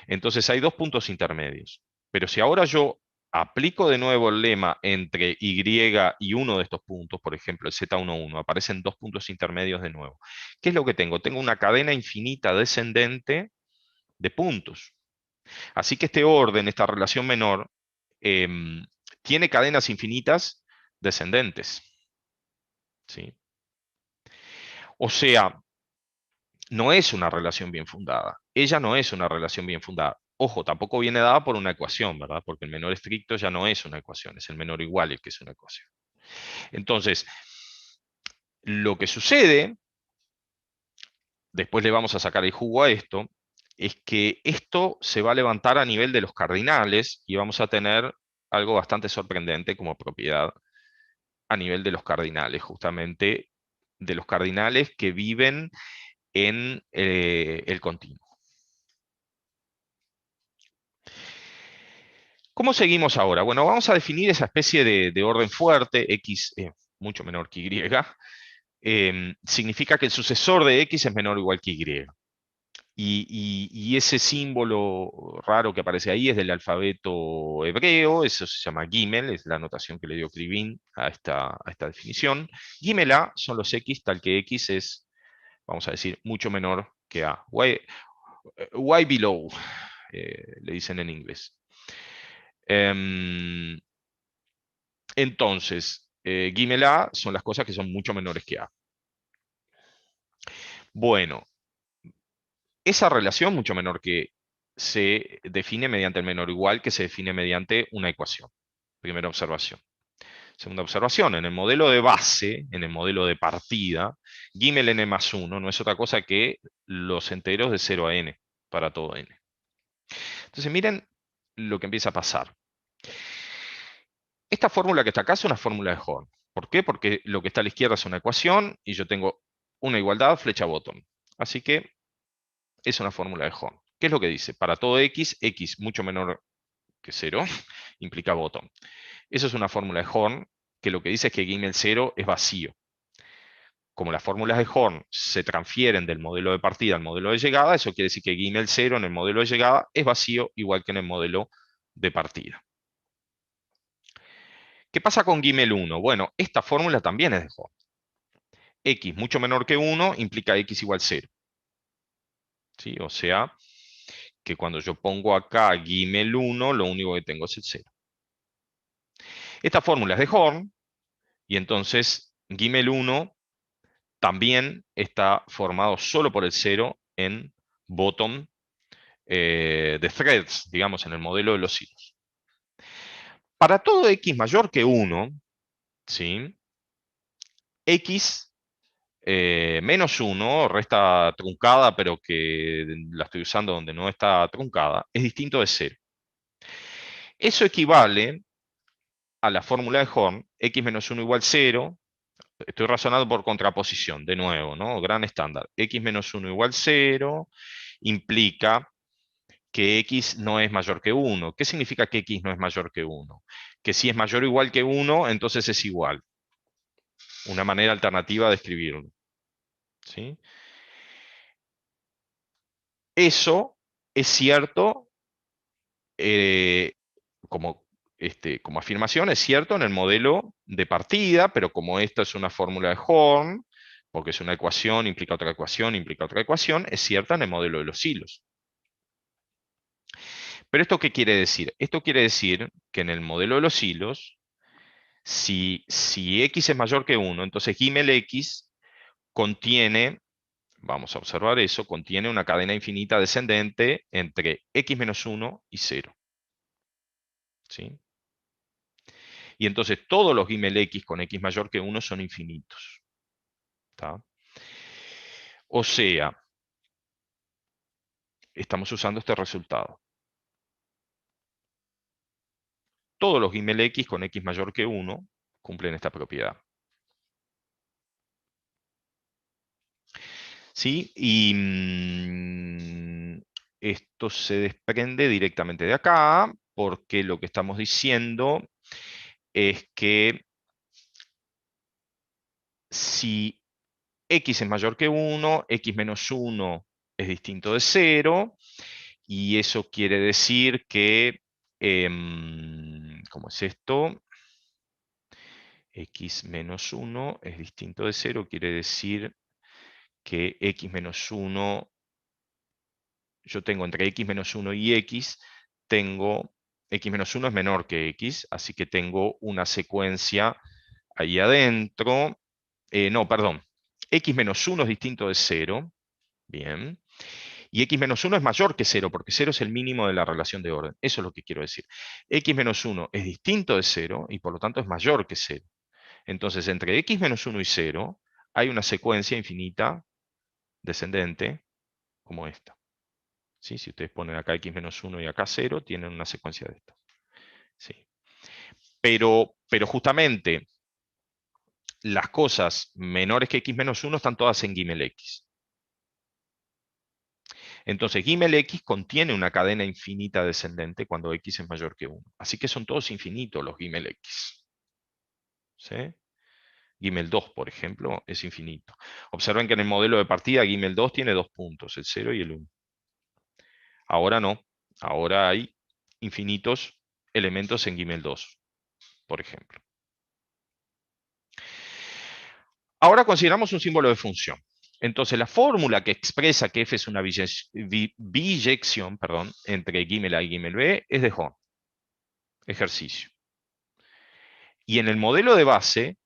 Entonces hay dos puntos intermedios. Pero si ahora yo aplico de nuevo el lema entre Y y uno de estos puntos, por ejemplo, el Z11, aparecen dos puntos intermedios de nuevo. ¿Qué es lo que tengo? Tengo una cadena infinita descendente de puntos. Así que este orden, esta relación menor, tiene cadenas infinitas descendentes. ¿Sí? O sea, no es una relación bien fundada. Ella no es una relación bien fundada. Ojo, tampoco viene dada por una ecuación, ¿verdad? Porque el menor estricto ya no es una ecuación, es el menor igual el que es una ecuación. Entonces, lo que sucede, después le vamos a sacar el jugo a esto, es que esto se va a levantar a nivel de los cardinales y vamos a tener algo bastante sorprendente como propiedad a nivel de los cardinales, justamente de los cardinales que viven en el continuo. ¿Cómo seguimos ahora? Bueno, vamos a definir esa especie de orden fuerte, X mucho menor que Y. Significa que el sucesor de X es menor o igual que Y. Y ese símbolo raro que aparece ahí es del alfabeto hebreo, eso se llama Gimel, es la notación que le dio Krivin a esta definición. Gimel A son los X, tal que X es, vamos a decir, mucho menor que A. Why below, le dicen en inglés. Entonces, Gimel A son las cosas que son mucho menores que A. Bueno, esa relación mucho menor que se define mediante el menor igual que se define mediante una ecuación. Primera observación. Segunda observación, en el modelo de base, en el modelo de partida, Gimel n más 1 no es otra cosa que los enteros de 0 a n para todo n. Entonces miren lo que empieza a pasar. Esta fórmula que está acá es una fórmula de Horn. ¿Por qué? Porque lo que está a la izquierda es una ecuación y yo tengo una igualdad flecha bottom. Así que es una fórmula de Horn. ¿Qué es lo que dice? Para todo x, x mucho menor que 0 implica bottom. Eso es una fórmula de Horn que lo que dice es que Gimel 0 es vacío. Como las fórmulas de Horn se transfieren del modelo de partida al modelo de llegada, eso quiere decir que Gimel 0 en el modelo de llegada es vacío igual que en el modelo de partida. ¿Qué pasa con Gimel 1? Bueno, esta fórmula también es de Horn. X mucho menor que 1 implica X igual 0. ¿Sí? O sea, que cuando yo pongo acá Gimel 1, lo único que tengo es el 0. Esta fórmula es de Horn, y entonces Gimel 1 también está formado solo por el 0 en bottom de threads, digamos, en el modelo de los hilos. Para todo x mayor que 1, ¿sí? X menos 1, resta truncada, pero que la estoy usando donde no está truncada, es distinto de 0. Eso equivale a la fórmula de Horn, x menos 1 igual 0, estoy razonando por contraposición, de nuevo, ¿no? Gran estándar. X menos 1 igual 0 implica que X no es mayor que 1. ¿Qué significa que X no es mayor que 1? Que si es mayor o igual que 1, entonces es igual. Una manera alternativa de escribirlo. ¿Sí? Eso es cierto como, como afirmación, es cierto en el modelo de partida, pero como esta es una fórmula de Horn, porque es una ecuación, implica otra ecuación, implica otra ecuación, es cierta en el modelo de los hilos. Pero ¿esto qué quiere decir? Esto quiere decir que en el modelo de los hilos, si X es mayor que 1, entonces Gimel X contiene, vamos a observar eso, contiene una cadena infinita descendente entre X menos 1 y 0. ¿Sí? Y entonces todos los Gimel X con X mayor que 1 son infinitos. ¿Tá? O sea, estamos usando este resultado. Todos los Gimel X con X mayor que 1 cumplen esta propiedad. ¿Sí? Y esto se desprende directamente de acá, porque lo que estamos diciendo es que si X es mayor que 1, X menos 1 es distinto de 0, y eso quiere decir que, ¿cómo es esto? X menos 1 es distinto de 0, quiere decir que X menos 1, yo tengo entre X menos 1 y X, tengo, X menos 1 es menor que X, así que tengo una secuencia ahí adentro. No, perdón, X menos 1 es distinto de 0, bien. Y X menos 1 es mayor que 0, porque 0 es el mínimo de la relación de orden. Eso es lo que quiero decir. X menos 1 es distinto de 0 y por lo tanto es mayor que 0. Entonces, entre X menos 1 y 0 hay una secuencia infinita descendente como esta. ¿Sí? Si ustedes ponen acá X menos 1 y acá 0, tienen una secuencia de esta. ¿Sí? Pero justamente las cosas menores que X menos 1 están todas en Gimel X. Entonces, Gimel X contiene una cadena infinita descendente cuando X es mayor que 1. Así que son todos infinitos los Gimel X. ¿Sí? Gimel 2, por ejemplo, es infinito. Observen que en el modelo de partida Gimel 2 tiene dos puntos, el 0 y el 1. Ahora no. Ahora hay infinitos elementos en Gimel 2, por ejemplo. Ahora consideramos un símbolo de función. Entonces, la fórmula que expresa que f es una biyección entre Gimel A y Gimel B es de Horn. Ejercicio. Y en el modelo de base,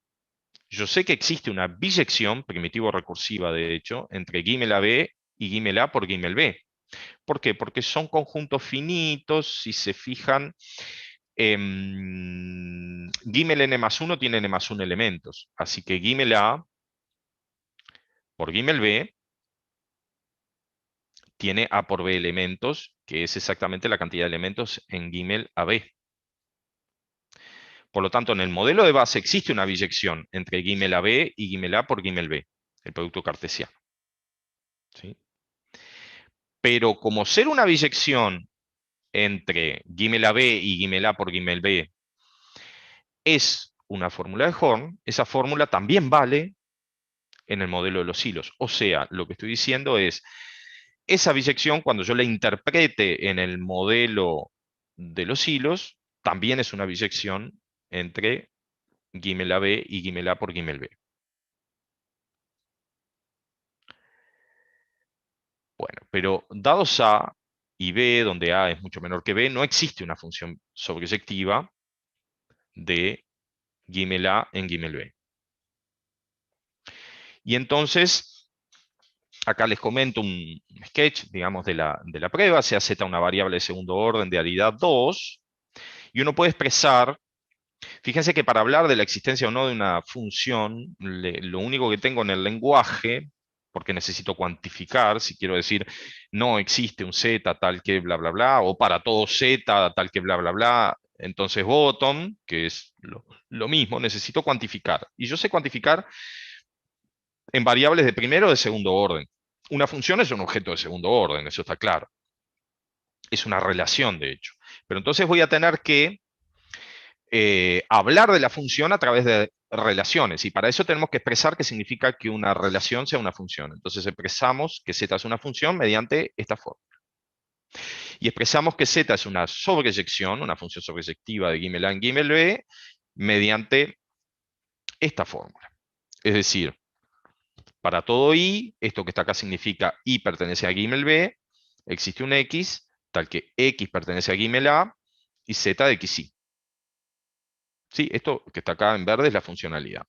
yo sé que existe una biyección, primitivo recursiva de hecho, entre Gimel AB y Gimel A por Gimel B. ¿Por qué? Porque son conjuntos finitos, si se fijan, Gimel n más 1 tiene n más 1 elementos. Así que Gimel A por Gimel B tiene A por B elementos, que es exactamente la cantidad de elementos en Gimel AB. Por lo tanto, en el modelo de base existe una biyección entre Gimel AB y Gimel A por Gimel B, el producto cartesiano. ¿Sí? Pero como ser una biyección entre Gimel AB y Gimel A por Gimel B es una fórmula de Horn, esa fórmula también vale en el modelo de los hilos. O sea, lo que estoy diciendo es, esa biyección, cuando yo la interprete en el modelo de los hilos, también es una biyección entre Gimel AB y Gimel A por Gimel B. Bueno, pero dados A y B, donde A es mucho menor que B, no existe una función sobreyectiva de Gimel A en Gimel B. Y entonces, acá les comento un sketch, digamos, de la prueba. Se Z una variable de segundo orden de aridad 2, y uno puede expresar, fíjense que para hablar de la existencia o no de una función, lo único que tengo en el lenguaje, porque necesito cuantificar, si quiero decir, no existe un z tal que bla, bla, bla, o para todo z tal que bla, bla, bla, Entonces bottom, que es lo mismo, necesito cuantificar. Y yo sé cuantificar en variables de primero o de segundo orden. Una función es un objeto de segundo orden, eso está claro. Es una relación, de hecho. Pero entonces voy a tener que hablar de la función a través de relaciones. Y para eso tenemos que expresar qué significa que una relación sea una función. Entonces expresamos que z es una función mediante esta forma. Y expresamos que z es una sobreyección, una función sobreyectiva de Gimel A en Gimel B, mediante esta fórmula. Es decir, para todo i, esto que está acá significa i pertenece a Gimel B, existe un x, tal que x pertenece a Gimel A y z de xi. ¿Sí? Esto que está acá en verde es la funcionalidad.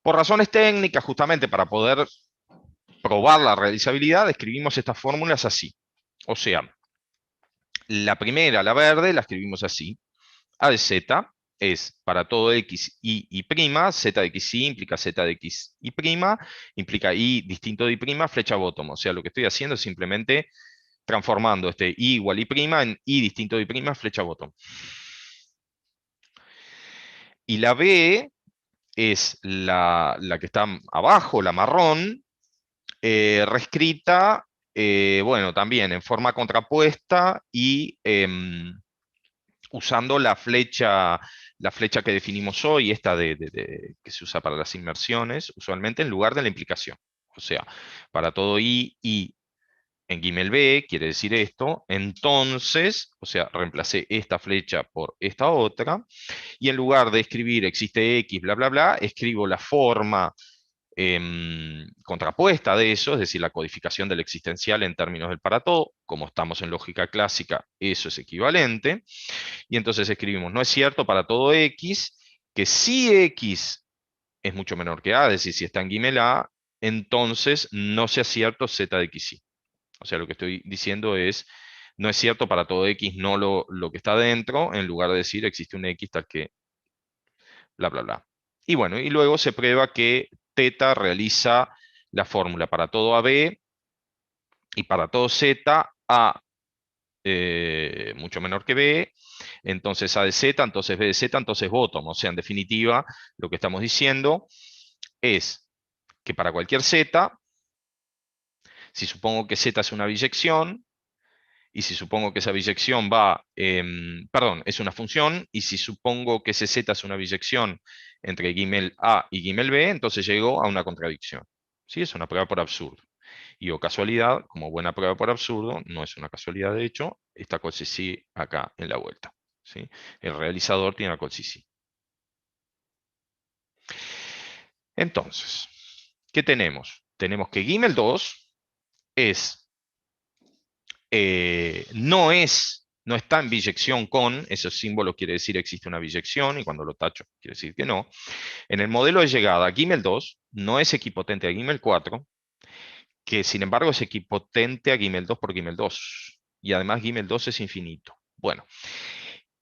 Por razones técnicas, justamente para poder probar la realizabilidad, escribimos estas fórmulas así. O sea, la primera, la verde, la escribimos así. A de z es para todo x, y prima, z de xi implica z de x y prima, implica y distinto de y prima, flecha bottom. O sea, lo que estoy haciendo es simplemente transformando este y igual y prima en y distinto de y prima, flecha bottom. Y la b es la que está abajo, la marrón, reescrita, bueno, también en forma contrapuesta y usando la flecha que definimos hoy, esta que se usa para las inmersiones, usualmente en lugar de la implicación. O sea, para todo i en Gimel B, quiere decir esto, entonces, o sea, reemplacé esta flecha por esta otra, y en lugar de escribir existe x, bla, bla, bla, escribo la forma contrapuesta de eso, es decir, la codificación del existencial en términos del para todo. Como estamos en lógica clásica, eso es equivalente. Y entonces escribimos, no es cierto para todo x, que si x es mucho menor que a, es decir, si está en Gimel A, entonces no sea cierto z de xi. O sea, lo que estoy diciendo es, no es cierto para todo x, no lo que está dentro, en lugar de decir existe un x tal que bla, bla, bla. Y bueno, y luego se prueba que θ realiza la fórmula para todo AB y para todo Z, A mucho menor que B, entonces A de Z, entonces B de Z, entonces bottom. O sea, en definitiva, lo que estamos diciendo es que para cualquier Z, si supongo que Z es una biyección, y si supongo que esa biyección va, perdón, es una función, y si supongo que ese z es una biyección entre Gimel A y Gimel B, entonces llego a una contradicción. ¿Sí? Es una prueba por absurdo. Y o casualidad, como buena prueba por absurdo, no es una casualidad de hecho, está colsisí acá en la vuelta. ¿Sí? El realizador tiene la colsisí. Entonces, ¿qué tenemos? Tenemos que Gimel 2 es no está en biyección con, ese símbolo quiere decir existe una biyección, y cuando lo tacho quiere decir que no. En el modelo de llegada, Gimel 2 no es equipotente a Gimel 4, que sin embargo es equipotente a Gimel 2 por Gimel 2. Y además Gimel 2 es infinito. Bueno,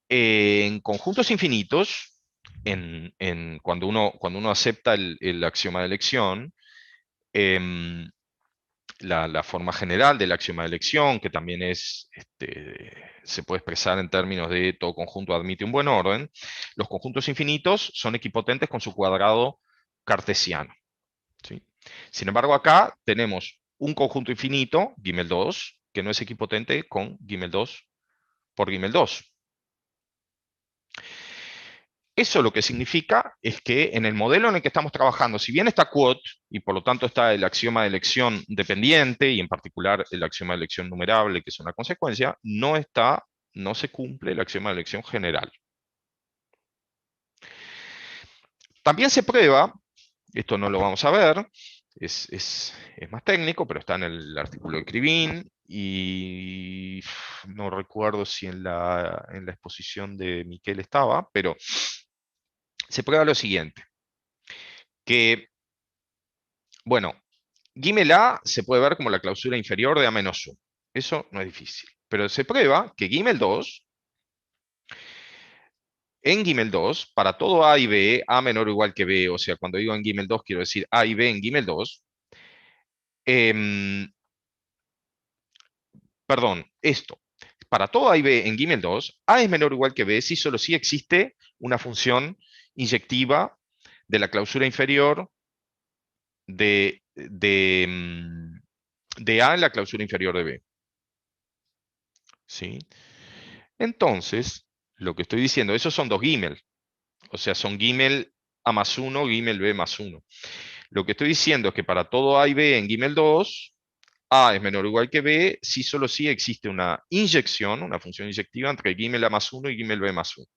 en conjuntos infinitos, cuando uno acepta el axioma de elección, la forma general del axioma de elección, que también se puede expresar en términos de todo conjunto admite un buen orden, los conjuntos infinitos son equipotentes con su cuadrado cartesiano. ¿Sí? Sin embargo, acá tenemos un conjunto infinito, Gimel 2, que no es equipotente con Gimel 2 por Gimel 2. Eso lo que significa es que en el modelo en el que estamos trabajando, si bien está quot, y por lo tanto está el axioma de elección dependiente, y en particular el axioma de elección numerable, que es una consecuencia, no se cumple el axioma de elección general. También se prueba, esto no lo vamos a ver, es más técnico, pero está en el artículo de Krivin, y no recuerdo si en la exposición de Miquel estaba, pero se prueba lo siguiente, que, bueno, Gimel A se puede ver como la clausura inferior de A-1. Eso no es difícil. Pero se prueba que Gimel 2, en Gimel 2, para todo A y B, A menor o igual que B, o sea, cuando digo en Gimel 2 quiero decir A y B en Gimel 2, perdón, esto. para todo A y B en Gimel 2, A es menor o igual que B si solo si existe una función inyectiva de la clausura inferior de A en la clausura inferior de B. ¿Sí? Entonces, lo que estoy diciendo, esos son dos Gimel. O sea, son Gimel A más 1, Gimel B más 1. Lo que estoy diciendo es que para todo A y B en Gimel 2, A es menor o igual que B si solo si existe una inyección, una función inyectiva entre Gimel A más 1 y Gimel B más 1.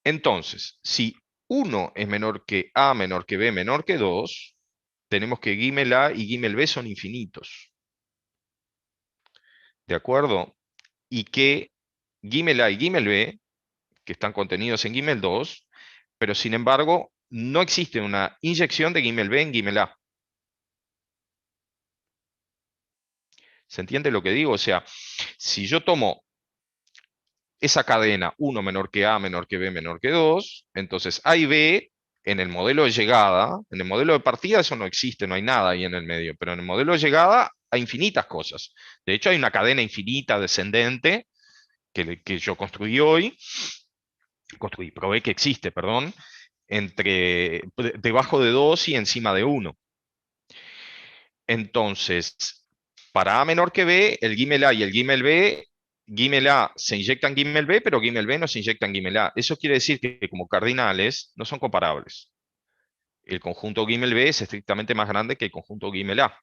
Entonces, si 1 es menor que A, menor que B, menor que 2, tenemos que Gimel A y Gimel B son infinitos. ¿De acuerdo? Y que Gimel A y Gimel B, que están contenidos en Gimel 2, pero sin embargo, no existe una inyección de Gimel B en Gimel A. ¿Se entiende lo que digo? O sea, si yo tomo esa cadena 1 menor que A, menor que B, menor que 2, entonces A y B en el modelo de llegada, en el modelo de partida eso no existe, no hay nada ahí en el medio, pero en el modelo de llegada hay infinitas cosas. De hecho, hay una cadena infinita descendente que yo probé que existe, perdón, debajo de 2 y encima de 1. Entonces, para A menor que B, el Gimel A y el Gimel B, Gimel A se inyecta en Gimel B, pero Gimel B no se inyecta en Gimel A. Eso quiere decir que como cardinales no son comparables. El conjunto Gimel B es estrictamente más grande que el conjunto Gimel A.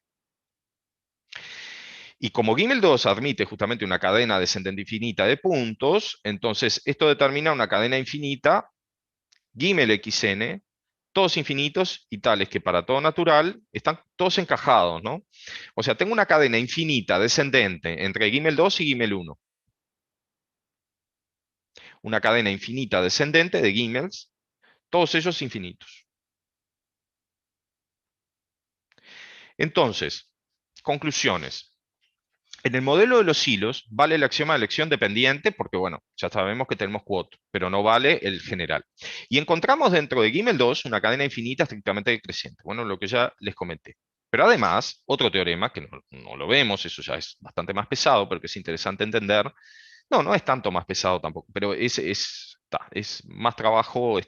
Y como Gimel 2 admite justamente una cadena descendente infinita de puntos, entonces esto determina una cadena infinita, Gimel XN, todos infinitos y tales que para todo natural están todos encajados, ¿no? O sea, tengo una cadena infinita descendente entre Gimel 2 y Gimel 1. Una cadena infinita descendente de Gimels, todos ellos infinitos. Entonces, conclusiones. En el modelo de los hilos vale el axioma de elección dependiente porque, bueno, ya sabemos que tenemos quot, pero no vale el general. Y encontramos dentro de Gimel 2 una cadena infinita estrictamente decreciente. Bueno, lo que ya les comenté. Pero además, otro teorema, que no lo vemos, eso ya es bastante más pesado, pero que es interesante entender. No es tanto más pesado tampoco, pero es más trabajo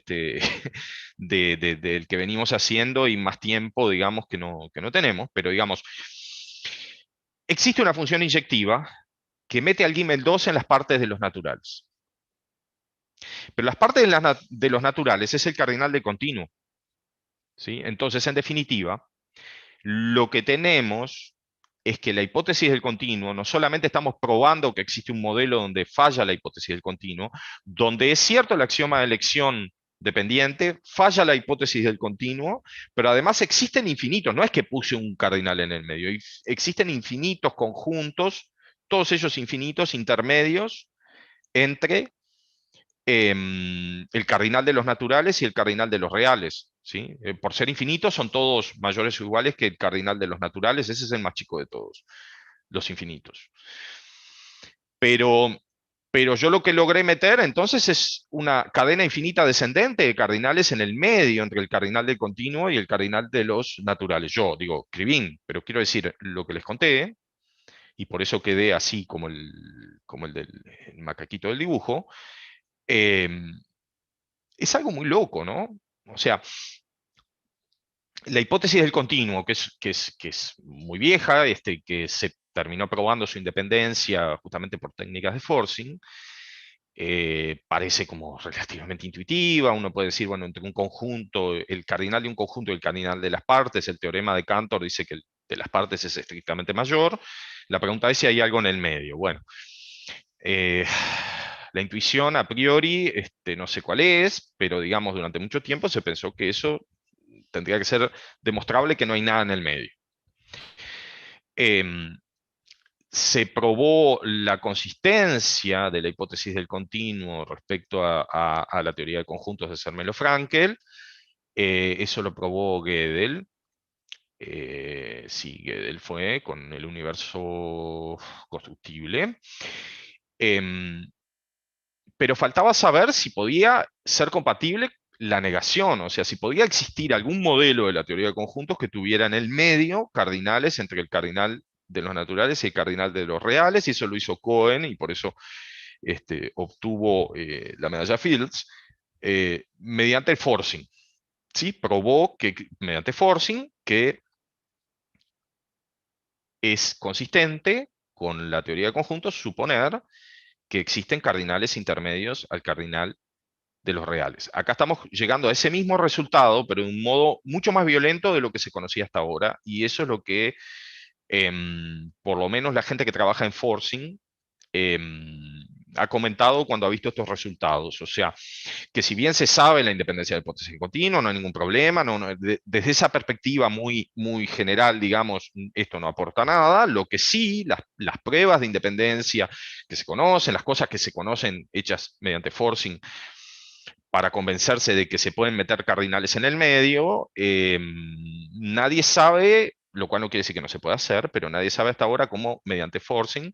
del que venimos haciendo y más tiempo, digamos, que no tenemos. Pero digamos, existe una función inyectiva que mete al Gimel 2 en las partes de los naturales. Pero las partes de los naturales es el cardinal de continuo. ¿Sí? Entonces, en definitiva, lo que tenemos es que la hipótesis del continuo, no solamente estamos probando que existe un modelo donde falla la hipótesis del continuo, donde es cierto el axioma de elección dependiente, falla la hipótesis del continuo, pero además existen infinitos, no es que puse un cardinal en el medio, existen infinitos conjuntos, todos ellos infinitos intermedios entre el cardinal de los naturales y el cardinal de los reales. ¿Sí? Por ser infinitos son todos mayores o iguales que el cardinal de los naturales, ese es el más chico de todos, los infinitos. Pero yo lo que logré meter entonces es una cadena infinita descendente de cardinales en el medio entre el cardinal del continuo y el cardinal de los naturales. Yo digo Krivin, pero quiero decir lo que les conté, y por eso quedé así como el del macaquito del dibujo. Es algo muy loco, ¿no? O sea, la hipótesis del continuo, que es muy vieja, que se terminó probando su independencia justamente por técnicas de forcing, parece como relativamente intuitiva. Uno puede decir, bueno, entre un conjunto, el cardinal de un conjunto y el cardinal de las partes, el teorema de Cantor dice que el de las partes es estrictamente mayor. La pregunta es si hay algo en el medio. Bueno, la intuición a priori, no sé cuál es, pero digamos, durante mucho tiempo se pensó que eso tendría que ser demostrable que no hay nada en el medio. Se probó la consistencia de la hipótesis del continuo respecto a la teoría de conjuntos de Zermelo-Fraenkel. Eso lo probó Gödel. Sí, Gödel fue con el universo constructible. Pero faltaba saber si podía ser compatible la negación, o sea, si podía existir algún modelo de la teoría de conjuntos que tuviera en el medio cardinales entre el cardinal de los naturales y el cardinal de los reales, y eso lo hizo Cohen, y por eso obtuvo la medalla Fields, mediante el forcing. ¿Sí? Probó que mediante forcing que es consistente con la teoría de conjuntos suponer que existen cardinales intermedios al cardinal de los reales. Acá estamos llegando a ese mismo resultado, pero de un modo mucho más violento de lo que se conocía hasta ahora, y eso es lo que por lo menos la gente que trabaja en forcing ha comentado cuando ha visto estos resultados. O sea, que si bien se sabe la independencia del potencial continuo, no hay ningún problema, desde esa perspectiva muy, muy general, digamos, esto no aporta nada. Lo que sí, las pruebas de independencia que se conocen, las cosas que se conocen hechas mediante forcing, para convencerse de que se pueden meter cardinales en el medio, nadie sabe, lo cual no quiere decir que no se pueda hacer, pero nadie sabe hasta ahora cómo, mediante forcing,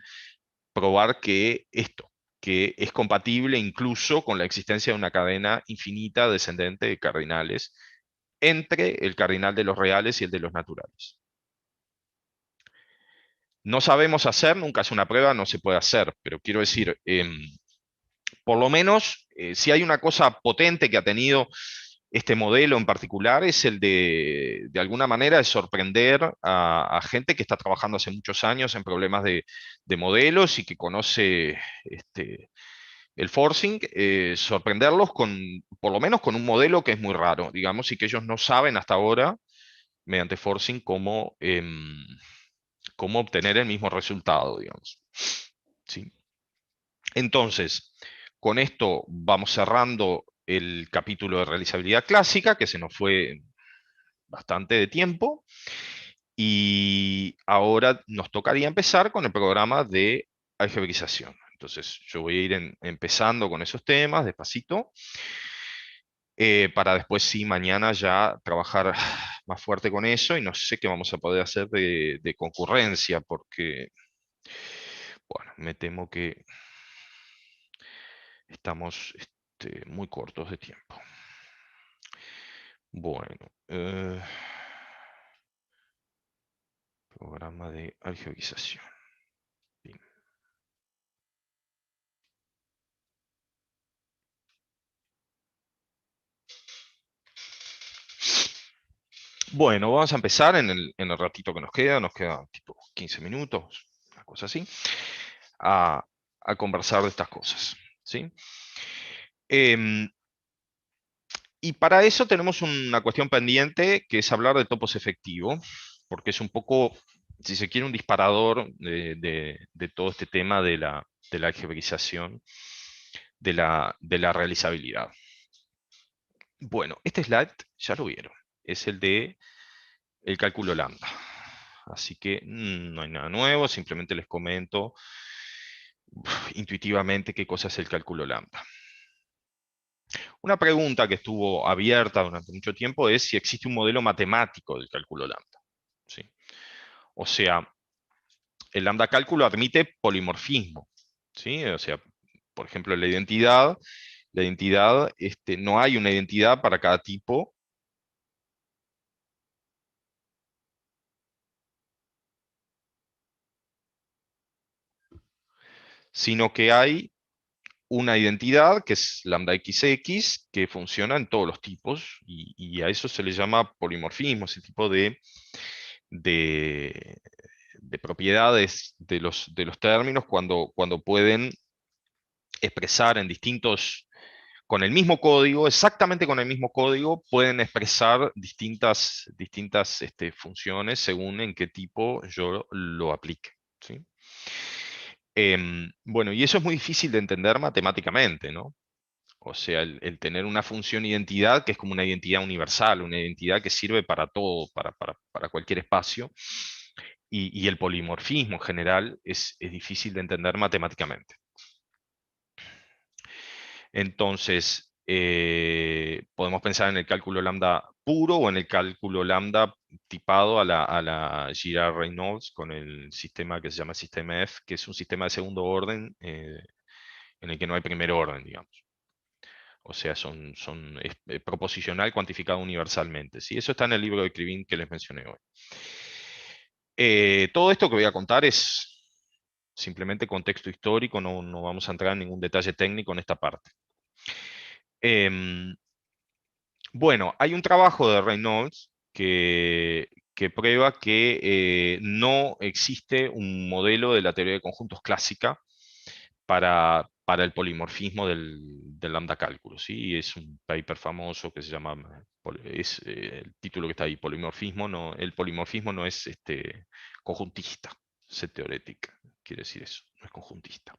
probar que es compatible incluso con la existencia de una cadena infinita descendente de cardinales entre el cardinal de los reales y el de los naturales. No sabemos hacer, nunca es una prueba, no se puede hacer, pero quiero decir, por lo menos, si hay una cosa potente que ha tenido este modelo en particular, es el de alguna manera, de sorprender a gente que está trabajando hace muchos años en problemas de modelos y que conoce el forcing, sorprenderlos por lo menos con un modelo que es muy raro, digamos, y que ellos no saben hasta ahora, mediante forcing, cómo obtener el mismo resultado, digamos. ¿Sí? Entonces, con esto vamos cerrando el capítulo de realizabilidad clásica, que se nos fue bastante de tiempo, y ahora nos tocaría empezar con el programa de algebraización. Entonces, yo voy a ir empezando con esos temas despacito, para después sí, mañana ya trabajar más fuerte con eso, y no sé qué vamos a poder hacer de concurrencia, porque, bueno, me temo que estamos muy cortos de tiempo. Bueno, programa de algebraización. Bien. Bueno, vamos a empezar en el ratito que nos quedan tipo 15 minutos, una cosa así, a conversar de estas cosas, ¿sí? Y para eso tenemos una cuestión pendiente, que es hablar de topos efectivos, porque es un poco, si se quiere, un disparador de todo este tema de la algebraización, de la realizabilidad. Bueno, este slide ya lo vieron, es el de el cálculo lambda. Así que no hay nada nuevo, simplemente les comento intuitivamente qué cosa es el cálculo lambda. Una pregunta que estuvo abierta durante mucho tiempo es si existe un modelo matemático del cálculo lambda. ¿Sí? O sea, el lambda cálculo admite polimorfismo. ¿Sí? O sea, por ejemplo, la identidad, no hay una identidad para cada tipo. Sino que hay una identidad que es lambda XX, que funciona en todos los tipos, y a eso se le llama polimorfismo, ese tipo de, de propiedades de los términos cuando pueden expresar en distintos, con el mismo código, exactamente con el mismo código, pueden expresar distintas funciones según en qué tipo yo lo aplique. ¿Sí? Bueno, y eso es muy difícil de entender matemáticamente, ¿no? O sea, el tener una función identidad que es como una identidad universal, una identidad que sirve para todo, para cualquier espacio, y el polimorfismo en general es difícil de entender matemáticamente. Entonces, podemos pensar en el cálculo lambda puro o en el cálculo lambda tipado a la Girard-Reynolds con el sistema que se llama sistema F, que es un sistema de segundo orden en el que no hay primer orden, digamos. O sea, es proposicional cuantificado universalmente. ¿Sí? Eso está en el libro de Krivine que les mencioné hoy. Todo esto que voy a contar es simplemente contexto histórico, no vamos a entrar en ningún detalle técnico en esta parte. Em, bueno, hay un trabajo de Reynolds que prueba que no existe un modelo de la teoría de conjuntos clásica para el polimorfismo del lambda cálculo, ¿sí? Y es un paper famoso que se llama, el título que está ahí, polimorfismo, no, el polimorfismo no es conjuntista, set theoretic, quiere decir eso, no es conjuntista.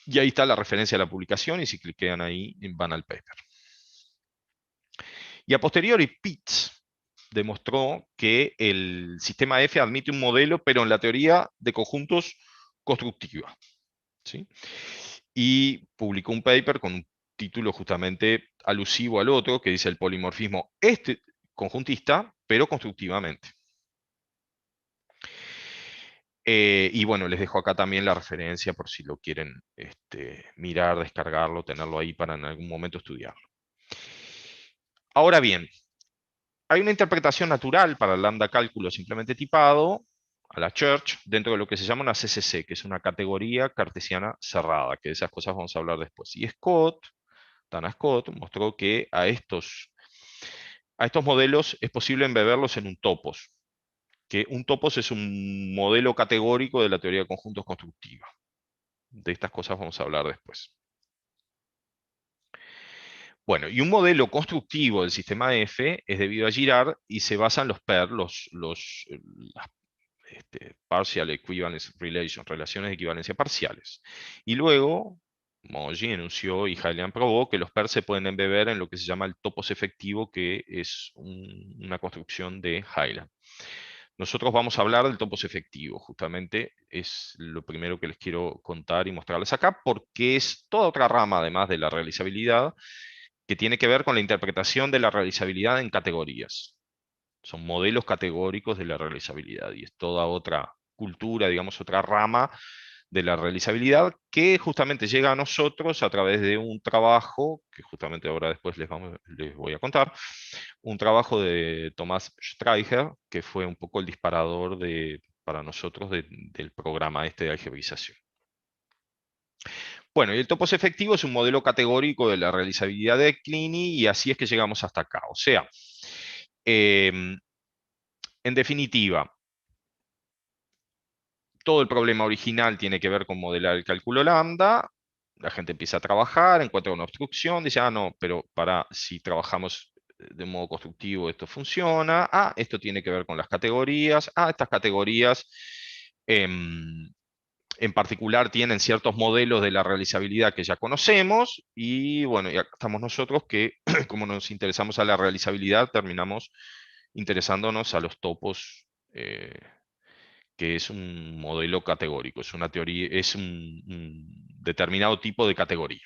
Y ahí está la referencia a la publicación, y si cliquean ahí, van al paper. Y a posteriori, Pitts demostró que el sistema F admite un modelo, pero en la teoría de conjuntos constructiva, ¿sí? Y publicó un paper con un título justamente alusivo al otro, que dice el polimorfismo conjuntista, pero constructivamente. Y bueno, les dejo acá también la referencia por si lo quieren mirar, descargarlo, tenerlo ahí para en algún momento estudiarlo. Ahora bien, hay una interpretación natural para el lambda cálculo simplemente tipado a la Church dentro de lo que se llama una CCC, que es una categoría cartesiana cerrada, que de esas cosas vamos a hablar después. Y Dana Scott, mostró que a estos modelos es posible embeberlos en un topos, que un topos es un modelo categórico de la teoría de conjuntos constructiva. De estas cosas vamos a hablar después. Bueno, y un modelo constructivo del sistema F es debido a Girard y se basa en los PER, las partial equivalence relations, relaciones de equivalencia parciales. Y luego, Moggi enunció y Hylian probó que los PER se pueden embeber en lo que se llama el topos efectivo, que es una construcción de Hylian. Nosotros vamos a hablar del topos efectivo, justamente es lo primero que les quiero contar y mostrarles acá, porque es toda otra rama, además de la realizabilidad, que tiene que ver con la interpretación de la realizabilidad en categorías. Son modelos categóricos de la realizabilidad y es toda otra cultura, digamos, otra rama de la realizabilidad que justamente llega a nosotros a través de un trabajo, que justamente ahora después les voy a contar, un trabajo de Tomás Streicher, que fue un poco el disparador para nosotros del programa de algebraización. Bueno, y el topos efectivo es un modelo categórico de la realizabilidad de Clini y así es que llegamos hasta acá. O sea, en definitiva, todo el problema original tiene que ver con modelar el cálculo lambda. La gente empieza a trabajar, encuentra una obstrucción, dice, no, pero si trabajamos de modo constructivo esto funciona. Esto tiene que ver con las categorías. Estas categorías en particular tienen ciertos modelos de la realizabilidad que ya conocemos. Y bueno, ya estamos nosotros que, como nos interesamos a la realizabilidad, terminamos interesándonos a los topos, que es un modelo categórico, es una teoría, es un determinado tipo de categoría.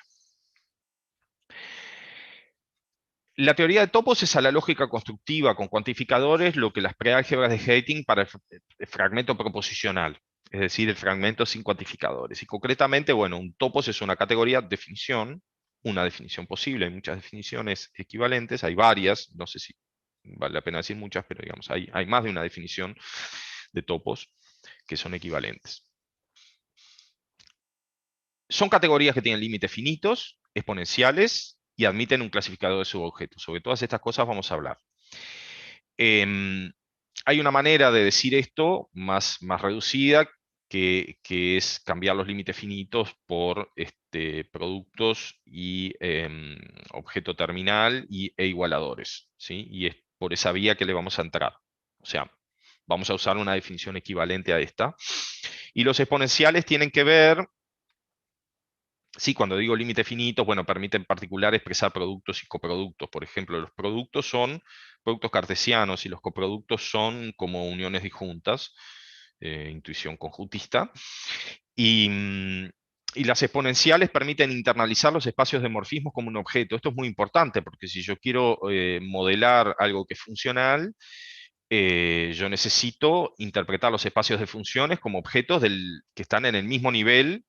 La teoría de topos es a la lógica constructiva con cuantificadores lo que las preálgebras de Heyting para el fragmento proposicional, es decir, el fragmento sin cuantificadores. Y concretamente, bueno, un topos es una categoría definición, una definición posible, hay muchas definiciones equivalentes, hay varias, no sé si vale la pena decir muchas, pero digamos, hay más de una definición de topos que son equivalentes. Son categorías que tienen límites finitos, exponenciales, y admiten un clasificador de subobjetos. Sobre todas estas cosas vamos a hablar. Hay una manera de decir esto más reducida, que es cambiar los límites finitos por productos y objeto terminal e igualadores, ¿sí? Y es por esa vía que le vamos a entrar. O sea, vamos a usar una definición equivalente a esta. Y los exponenciales tienen que ver, sí, cuando digo límites finitos, bueno, permite en particular expresar productos y coproductos. Por ejemplo, los productos son productos cartesianos y los coproductos son como uniones disjuntas, intuición conjuntista. Y las exponenciales permiten internalizar los espacios de morfismos como un objeto. Esto es muy importante porque si yo quiero modelar algo que es funcional, yo necesito interpretar los espacios de funciones como objetos que están en el mismo nivel,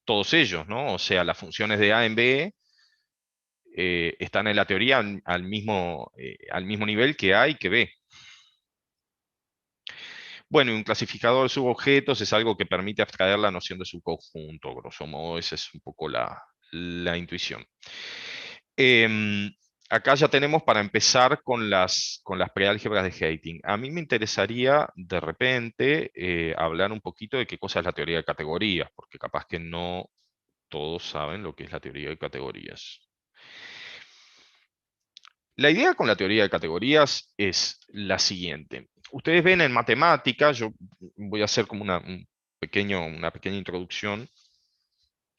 todos ellos, ¿no? O sea, las funciones de A en B están en la teoría al mismo nivel que A y que B. Bueno, y un clasificador de subobjetos es algo que permite abstraer la noción de subconjunto, grosso modo, esa es un poco la intuición. Acá ya tenemos para empezar con las preálgebras de Heyting. A mí me interesaría de repente hablar un poquito de qué cosa es la teoría de categorías, porque capaz que no todos saben lo que es la teoría de categorías. La idea con la teoría de categorías es la siguiente. Ustedes ven en matemática, yo voy a hacer como una pequeña introducción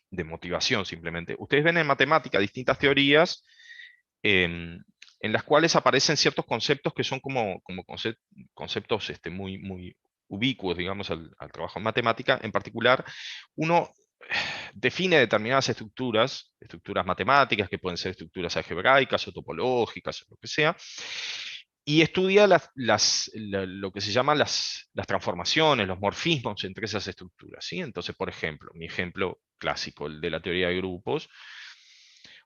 de motivación simplemente. Ustedes ven en matemática distintas teorías en las cuales aparecen ciertos conceptos que son como conceptos muy ubicuos, digamos, al trabajo en matemática. En particular, uno define determinadas estructuras matemáticas, que pueden ser estructuras algebraicas o topológicas, o lo que sea, y estudia lo que se llaman las transformaciones, los morfismos entre esas estructuras, ¿sí? Entonces, por ejemplo, mi ejemplo clásico, el de la teoría de grupos,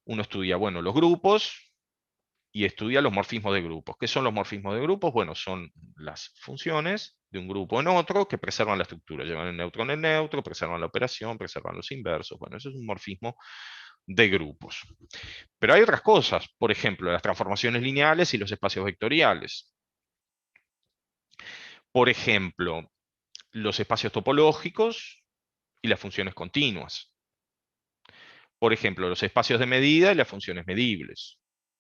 uno estudia, bueno, los grupos y estudia los morfismos de grupos. ¿Qué son los morfismos de grupos? Bueno, son las funciones de un grupo en otro que preservan la estructura, llevan el neutro en el neutro, preservan la operación, preservan los inversos. Bueno, eso es un morfismo de grupos. Pero hay otras cosas, por ejemplo, las transformaciones lineales y los espacios vectoriales. Por ejemplo, los espacios topológicos y las funciones continuas. Por ejemplo, los espacios de medida y las funciones medibles.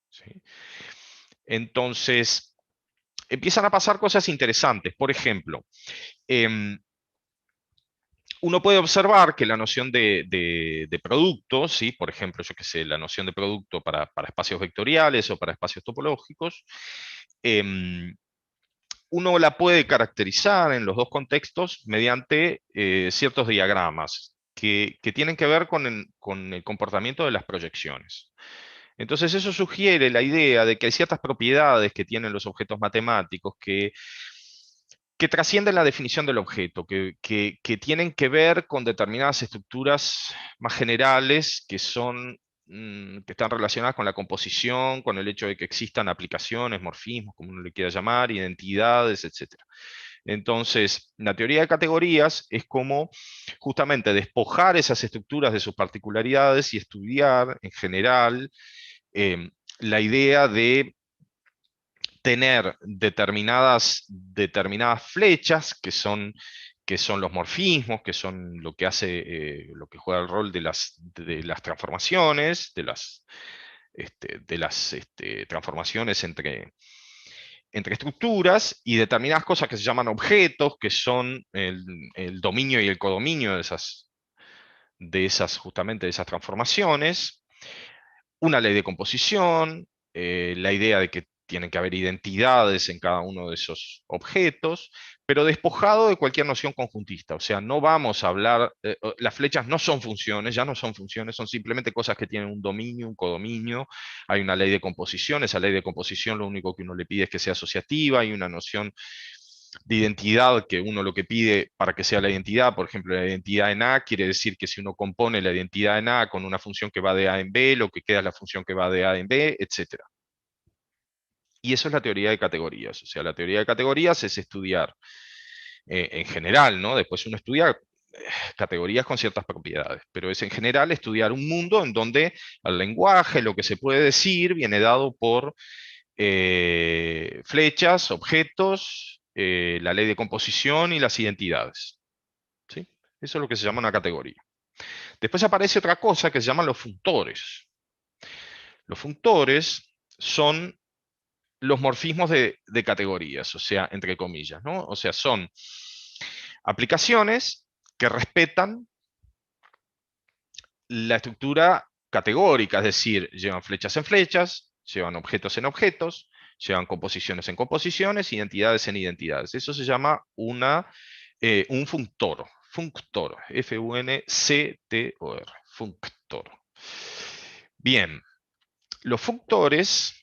¿Sí? Entonces, empiezan a pasar cosas interesantes. Por ejemplo, uno puede observar que la noción de producto, ¿sí? Por ejemplo, yo qué sé, la noción de producto para espacios vectoriales o para espacios topológicos, uno la puede caracterizar en los dos contextos mediante ciertos diagramas que tienen que ver con el comportamiento de las proyecciones. Entonces eso sugiere la idea de que hay ciertas propiedades que tienen los objetos matemáticos que trascienden la definición del objeto, que tienen que ver con determinadas estructuras más generales que están relacionadas con la composición, con el hecho de que existan aplicaciones, morfismos, como uno le quiera llamar, identidades, etc. Entonces, la teoría de categorías es como justamente despojar esas estructuras de sus particularidades y estudiar en general la idea de tener determinadas flechas que son los morfismos, que son lo que hace, lo que juega el rol de las transformaciones, de las transformaciones entre estructuras, y determinadas cosas que se llaman objetos, que son el dominio y el codominio justamente de esas transformaciones, una ley de composición, la idea de que tienen que haber identidades en cada uno de esos objetos, pero despojado de cualquier noción conjuntista. O sea, no vamos a hablar, las flechas no son funciones, ya no son funciones, son simplemente cosas que tienen un dominio, un codominio, hay una ley de composición, esa ley de composición lo único que uno le pide es que sea asociativa, hay una noción de identidad que uno lo que pide para que sea la identidad, por ejemplo, la identidad en A quiere decir que si uno compone la identidad en A con una función que va de A en B, lo que queda es la función que va de A en B, etc. Y eso es la teoría de categorías. O sea, la teoría de categorías es estudiar en general, ¿no? Después uno estudia categorías con ciertas propiedades, pero es en general estudiar un mundo en donde el lenguaje, lo que se puede decir, viene dado por flechas, objetos, la ley de composición y las identidades. ¿Sí? Eso es lo que se llama una categoría. Después aparece otra cosa que se llaman los functores. Los functores son los morfismos de categorías, o sea, entre comillas, ¿no? O sea, son aplicaciones que respetan la estructura categórica, es decir, llevan flechas en flechas, llevan objetos en objetos, llevan composiciones en composiciones, identidades en identidades. Eso se llama un functor. Functor. F-U-N-C-T-O-R. Functor. Bien. Los functores,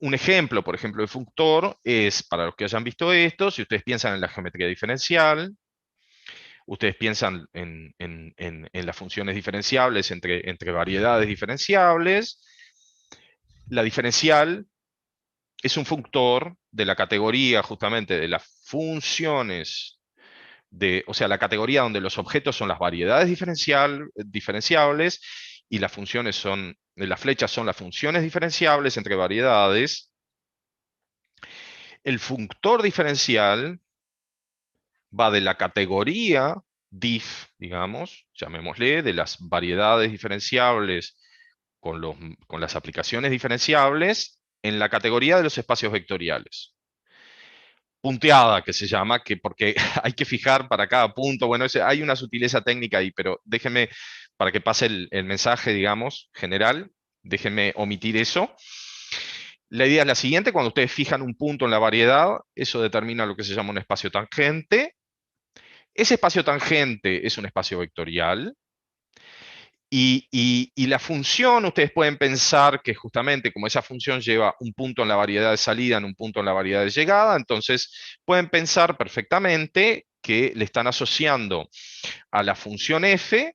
un ejemplo, por ejemplo, de functor es, para los que hayan visto esto, si ustedes piensan en la geometría diferencial, ustedes piensan en las funciones diferenciables entre variedades diferenciables, la diferencial es un funtor de la categoría justamente de las funciones o sea, la categoría donde los objetos son las variedades diferenciables y las funciones son, las flechas son las funciones diferenciables entre variedades. El funtor diferencial va de la categoría diff, digamos, llamémosle, de las variedades diferenciables con las aplicaciones diferenciables en la categoría de los espacios vectoriales. Punteada, que se llama, porque hay que fijar para cada punto, bueno, hay una sutileza técnica ahí, pero déjenme, para que pase el mensaje, digamos, general, déjenme omitir eso. La idea es la siguiente: cuando ustedes fijan un punto en la variedad, eso determina lo que se llama un espacio tangente. Ese espacio tangente es un espacio vectorial. Y la función, ustedes pueden pensar que justamente como esa función lleva un punto en la variedad de salida en un punto en la variedad de llegada, entonces pueden pensar perfectamente que le están asociando a la función f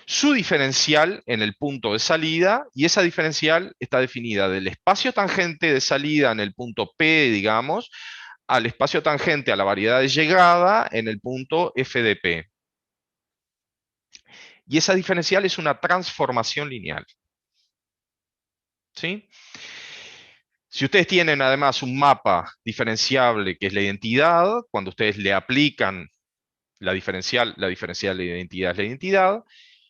su diferencial en el punto de salida, y esa diferencial está definida del espacio tangente de salida en el punto P, digamos, al espacio tangente a la variedad de llegada en el punto f de P. Y esa diferencial es una transformación lineal. ¿Sí? Si ustedes tienen además un mapa diferenciable que es la identidad, cuando ustedes le aplican la diferencial de identidad es la identidad,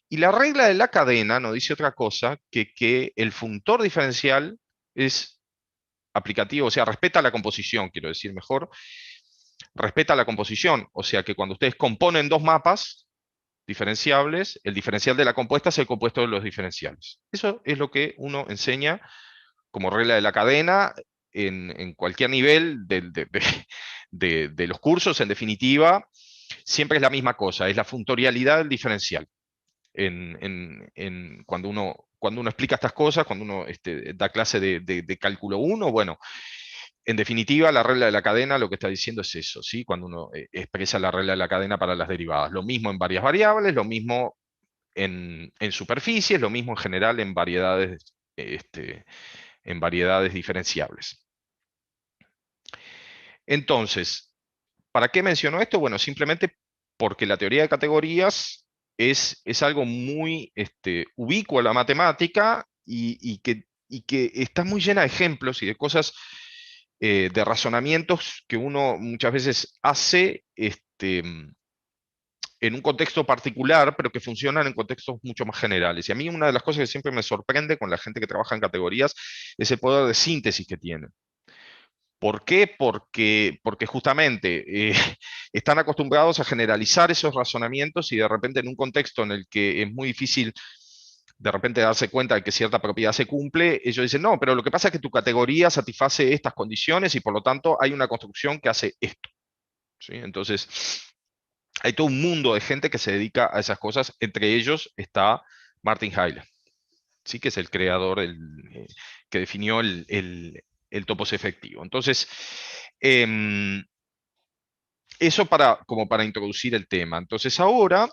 y la regla de la cadena no dice otra cosa que el funtor diferencial es aplicativo, o sea, respeta la composición, quiero decir mejor, respeta la composición, o sea que cuando ustedes componen dos mapas diferenciables, el diferencial de la compuesta es el compuesto de los diferenciales. Eso es lo que uno enseña como regla de la cadena en cualquier nivel de los cursos. En definitiva, siempre es la misma cosa, es la funtorialidad del diferencial. Cuando uno explica estas cosas, cuando uno da clase de cálculo 1, bueno, en definitiva, la regla de la cadena lo que está diciendo es eso, ¿sí? Cuando uno expresa la regla de la cadena para las derivadas. Lo mismo en varias variables, lo mismo en superficies, lo mismo en general en variedades diferenciables. Entonces, ¿para qué menciono esto? Bueno, simplemente porque la teoría de categorías es algo muy ubicuo en la matemática y que está muy llena de ejemplos y de cosas, de razonamientos que uno muchas veces hace en un contexto particular, pero que funcionan en contextos mucho más generales. Y a mí una de las cosas que siempre me sorprende con la gente que trabaja en categorías es el poder de síntesis que tienen. ¿Por qué? Porque justamente están acostumbrados a generalizar esos razonamientos y de repente en un contexto en el que es muy difícil de repente darse cuenta de que cierta propiedad se cumple, ellos dicen, no, pero lo que pasa es que tu categoría satisface estas condiciones y por lo tanto hay una construcción que hace esto. ¿Sí? Entonces, hay todo un mundo de gente que se dedica a esas cosas, entre ellos está Martin Heile, ¿sí? Que es el creador, que definió el topos efectivo. Entonces, eso como para introducir el tema. Entonces ahora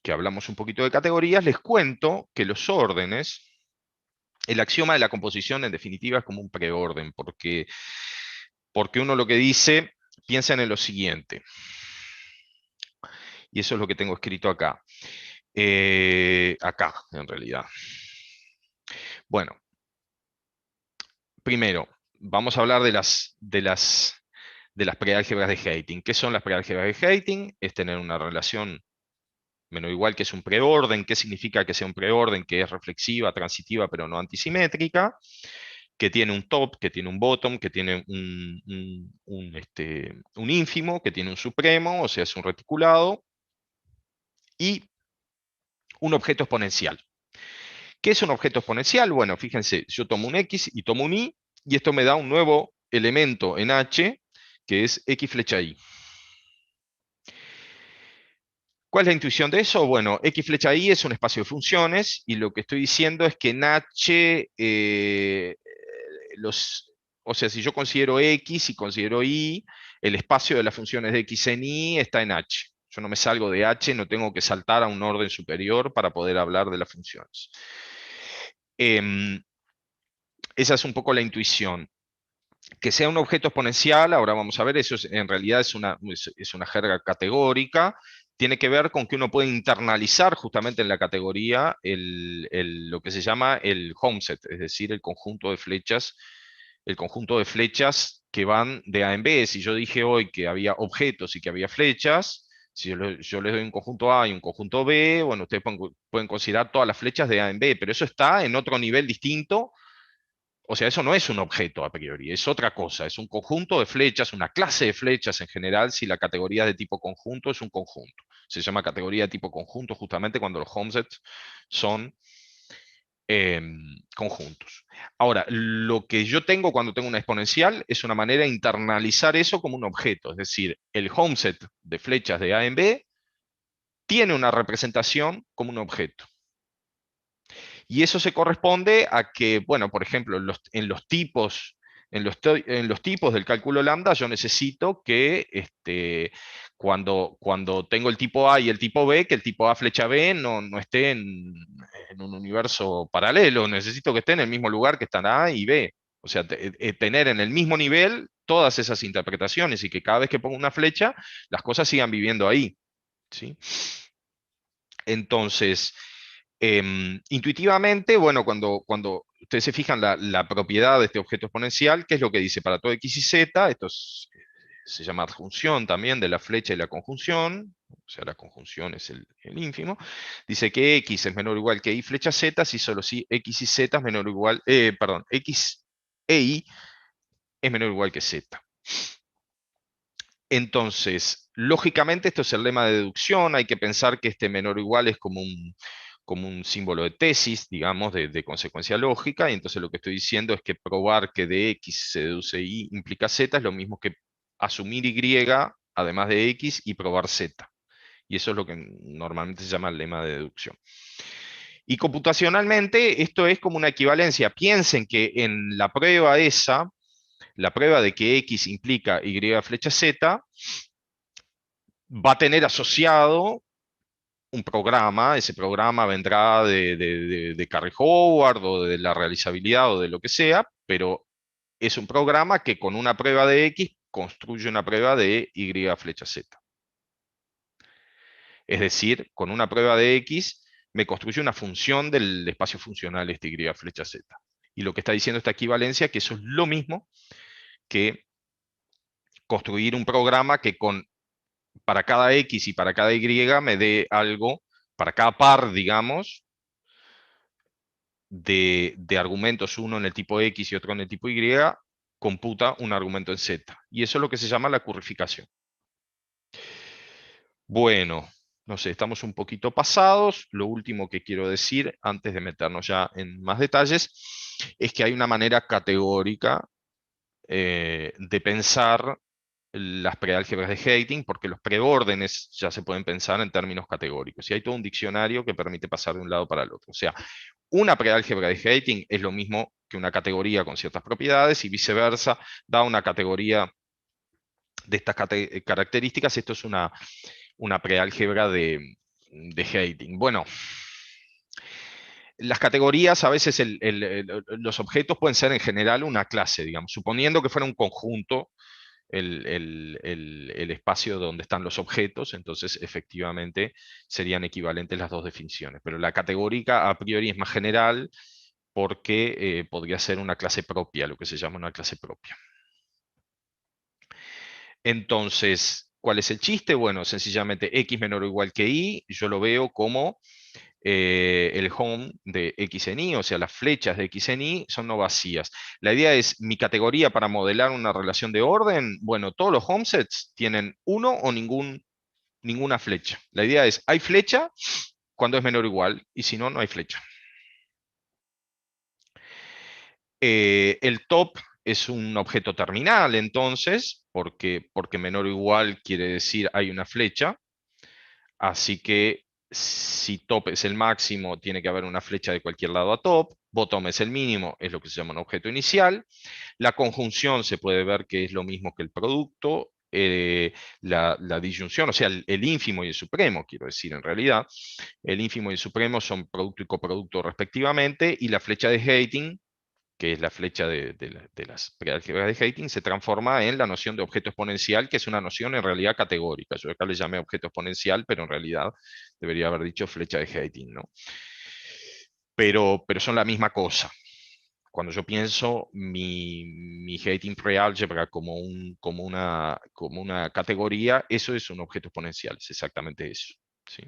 que hablamos un poquito de categorías, les cuento que los órdenes, el axioma de la composición en definitiva es como un preorden, porque uno lo que dice, piensen en lo siguiente, y eso es lo que tengo escrito acá. Acá, en realidad. Bueno, primero, vamos a hablar de las preálgebras de Heyting. ¿Qué son las preálgebras de Heyting? Es tener una relación menos igual que es un preorden. ¿Qué significa que sea un preorden? Que es reflexiva, transitiva, pero no antisimétrica, que tiene un top, que tiene un bottom, que tiene un ínfimo, que tiene un supremo, o sea, es un reticulado, y un objeto exponencial. ¿Qué es un objeto exponencial? Bueno, fíjense, yo tomo un X y tomo un Y, y esto me da un nuevo elemento en H, que es X flecha Y. ¿Cuál es la intuición de eso? Bueno, X flecha Y es un espacio de funciones, y lo que estoy diciendo es que en H, o sea, si yo considero X y considero Y, el espacio de las funciones de X en Y está en H. Yo no me salgo de H, no tengo que saltar a un orden superior para poder hablar de las funciones. esa es un poco la intuición. Que sea un objeto exponencial, ahora vamos a ver, eso en realidad es una jerga categórica, tiene que ver con que uno puede internalizar justamente en la categoría lo que se llama el home set, es decir, el conjunto de flechas que van de A en B. Si yo dije hoy que había objetos y que había flechas, si yo les doy un conjunto A y un conjunto B, bueno, ustedes pueden considerar todas las flechas de A en B, pero eso está en otro nivel distinto. O sea, eso no es un objeto a priori, es otra cosa, es un conjunto de flechas, una clase de flechas en general. Si la categoría es de tipo conjunto, es un conjunto. Se llama categoría de tipo conjunto justamente cuando los homesets son conjuntos. Ahora, lo que yo tengo cuando tengo una exponencial es una manera de internalizar eso como un objeto. Es decir, el homeset de flechas de A en B tiene una representación como un objeto. Y eso se corresponde a que, bueno, por ejemplo, en los tipos del cálculo lambda, yo necesito que cuando tengo el tipo A y el tipo B, que el tipo A flecha B no esté en un universo paralelo. Necesito que esté en el mismo lugar que están A y B. O sea, tener en el mismo nivel todas esas interpretaciones y que cada vez que pongo una flecha, las cosas sigan viviendo ahí. ¿Sí? Entonces, intuitivamente, bueno, cuando ustedes se fijan la propiedad de este objeto exponencial, ¿qué es lo que dice? Para todo x y z, se llama adjunción también de la flecha y la conjunción, o sea, la conjunción es el ínfimo, dice que x es menor o igual que y flecha z, si solo si x y z es menor o igual, perdón, x e y es menor o igual que z. Entonces, lógicamente esto es el lema de deducción, hay que pensar que este menor o igual es como un símbolo de tesis, digamos, de consecuencia lógica, y entonces lo que estoy diciendo es que probar que de x se deduce y implica z es lo mismo que asumir y además de x y probar z. Y eso es lo que normalmente se llama el lema de deducción. Y computacionalmente esto es como una equivalencia. Piensen que en la prueba esa, la prueba de que x implica y flecha z, va a tener asociado un programa. Ese programa vendrá de Carrie Howard o de la realizabilidad o de lo que sea, pero es un programa que con una prueba de X construye una prueba de Y flecha Z. Es decir, con una prueba de X me construye una función del espacio funcional este Y flecha Z. Y lo que está diciendo esta equivalencia es que eso es lo mismo que construir un programa que para cada X y para cada Y me dé algo, para cada par, digamos, de argumentos, uno en el tipo X y otro en el tipo Y, computa un argumento en Z. Y eso es lo que se llama la currificación. Bueno, no sé, estamos un poquito pasados. Lo último que quiero decir, antes de meternos ya en más detalles, es que hay una manera categórica de pensar las preálgebras de Heyting, porque los preórdenes ya se pueden pensar en términos categóricos. Y hay todo un diccionario que permite pasar de un lado para el otro. O sea, una preálgebra de Heyting es lo mismo que una categoría con ciertas propiedades y viceversa, da una categoría de estas características. Esto es una preálgebra de Heyting. Bueno, las categorías, a veces los objetos pueden ser en general una clase, digamos, suponiendo que fuera un conjunto el espacio donde están los objetos, entonces efectivamente serían equivalentes las dos definiciones. Pero la categórica a priori es más general porque podría ser una clase propia, lo que se llama una clase propia. Entonces, ¿cuál es el chiste? Bueno, sencillamente x menor o igual que y, yo lo veo como el home de x en y, o sea, las flechas de x en y son no vacías. La idea es, mi categoría para modelar una relación de orden, bueno, todos los homesets tienen uno o ninguna flecha. La idea es, hay flecha cuando es menor o igual, y si no, no hay flecha. El top es un objeto terminal, entonces, porque menor o igual quiere decir hay una flecha. Así que si top es el máximo, tiene que haber una flecha de cualquier lado a top. Bottom es el mínimo, es lo que se llama un objeto inicial. La conjunción se puede ver que es lo mismo que el producto. La disyunción, o sea, el ínfimo y el supremo, quiero decir en realidad. El ínfimo y el supremo son producto y coproducto respectivamente. Y la flecha de Heyting que es la flecha de las preálgebras de Heiting, se transforma en la noción de objeto exponencial, que es una noción en realidad categórica. Yo acá le llamé objeto exponencial, pero en realidad debería haber dicho flecha de Heiting, ¿no? Pero son la misma cosa. Cuando yo pienso mi Heiting preálgebra como una categoría, eso es un objeto exponencial, es exactamente eso, ¿sí?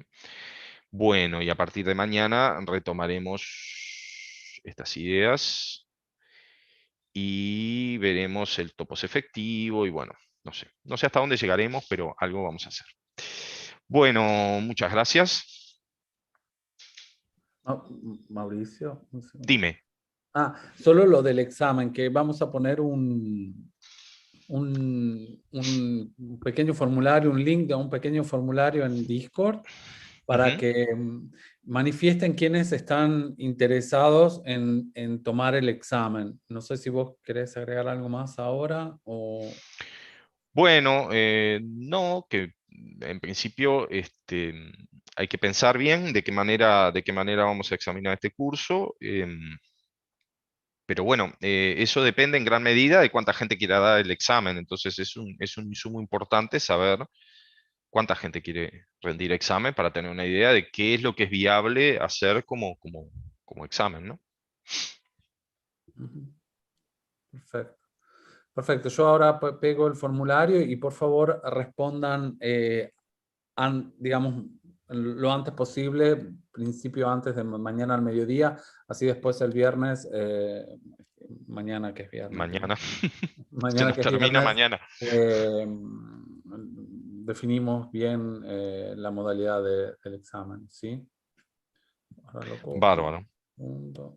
Bueno, y a partir de mañana retomaremos estas ideas y veremos el topos efectivo y bueno, no sé hasta dónde llegaremos, pero algo vamos a hacer. Bueno, muchas gracias. Mauricio. Un segundo. Dime. Solo lo del examen, que vamos a poner un pequeño formulario, un link de un pequeño formulario en Discord para que manifiesten quienes están interesados en tomar el examen. No sé si vos querés agregar algo más ahora o... Bueno, no, que en principio hay que pensar bien de qué manera vamos a examinar este curso. Pero bueno, eso depende en gran medida de cuánta gente quiera dar el examen. Entonces es un insumo importante saber cuánta gente quiere rendir examen para tener una idea de qué es lo que es viable hacer como examen, ¿no? Perfecto. Perfecto. Yo ahora pego el formulario y por favor respondan, digamos, lo antes posible, principio antes de mañana al mediodía, así después el viernes, mañana que es viernes. Mañana. Se Mañana nos que es termina viernes, mañana. definimos bien la modalidad del examen, ¿sí? Ahora lo copio. Bárbaro. Punto.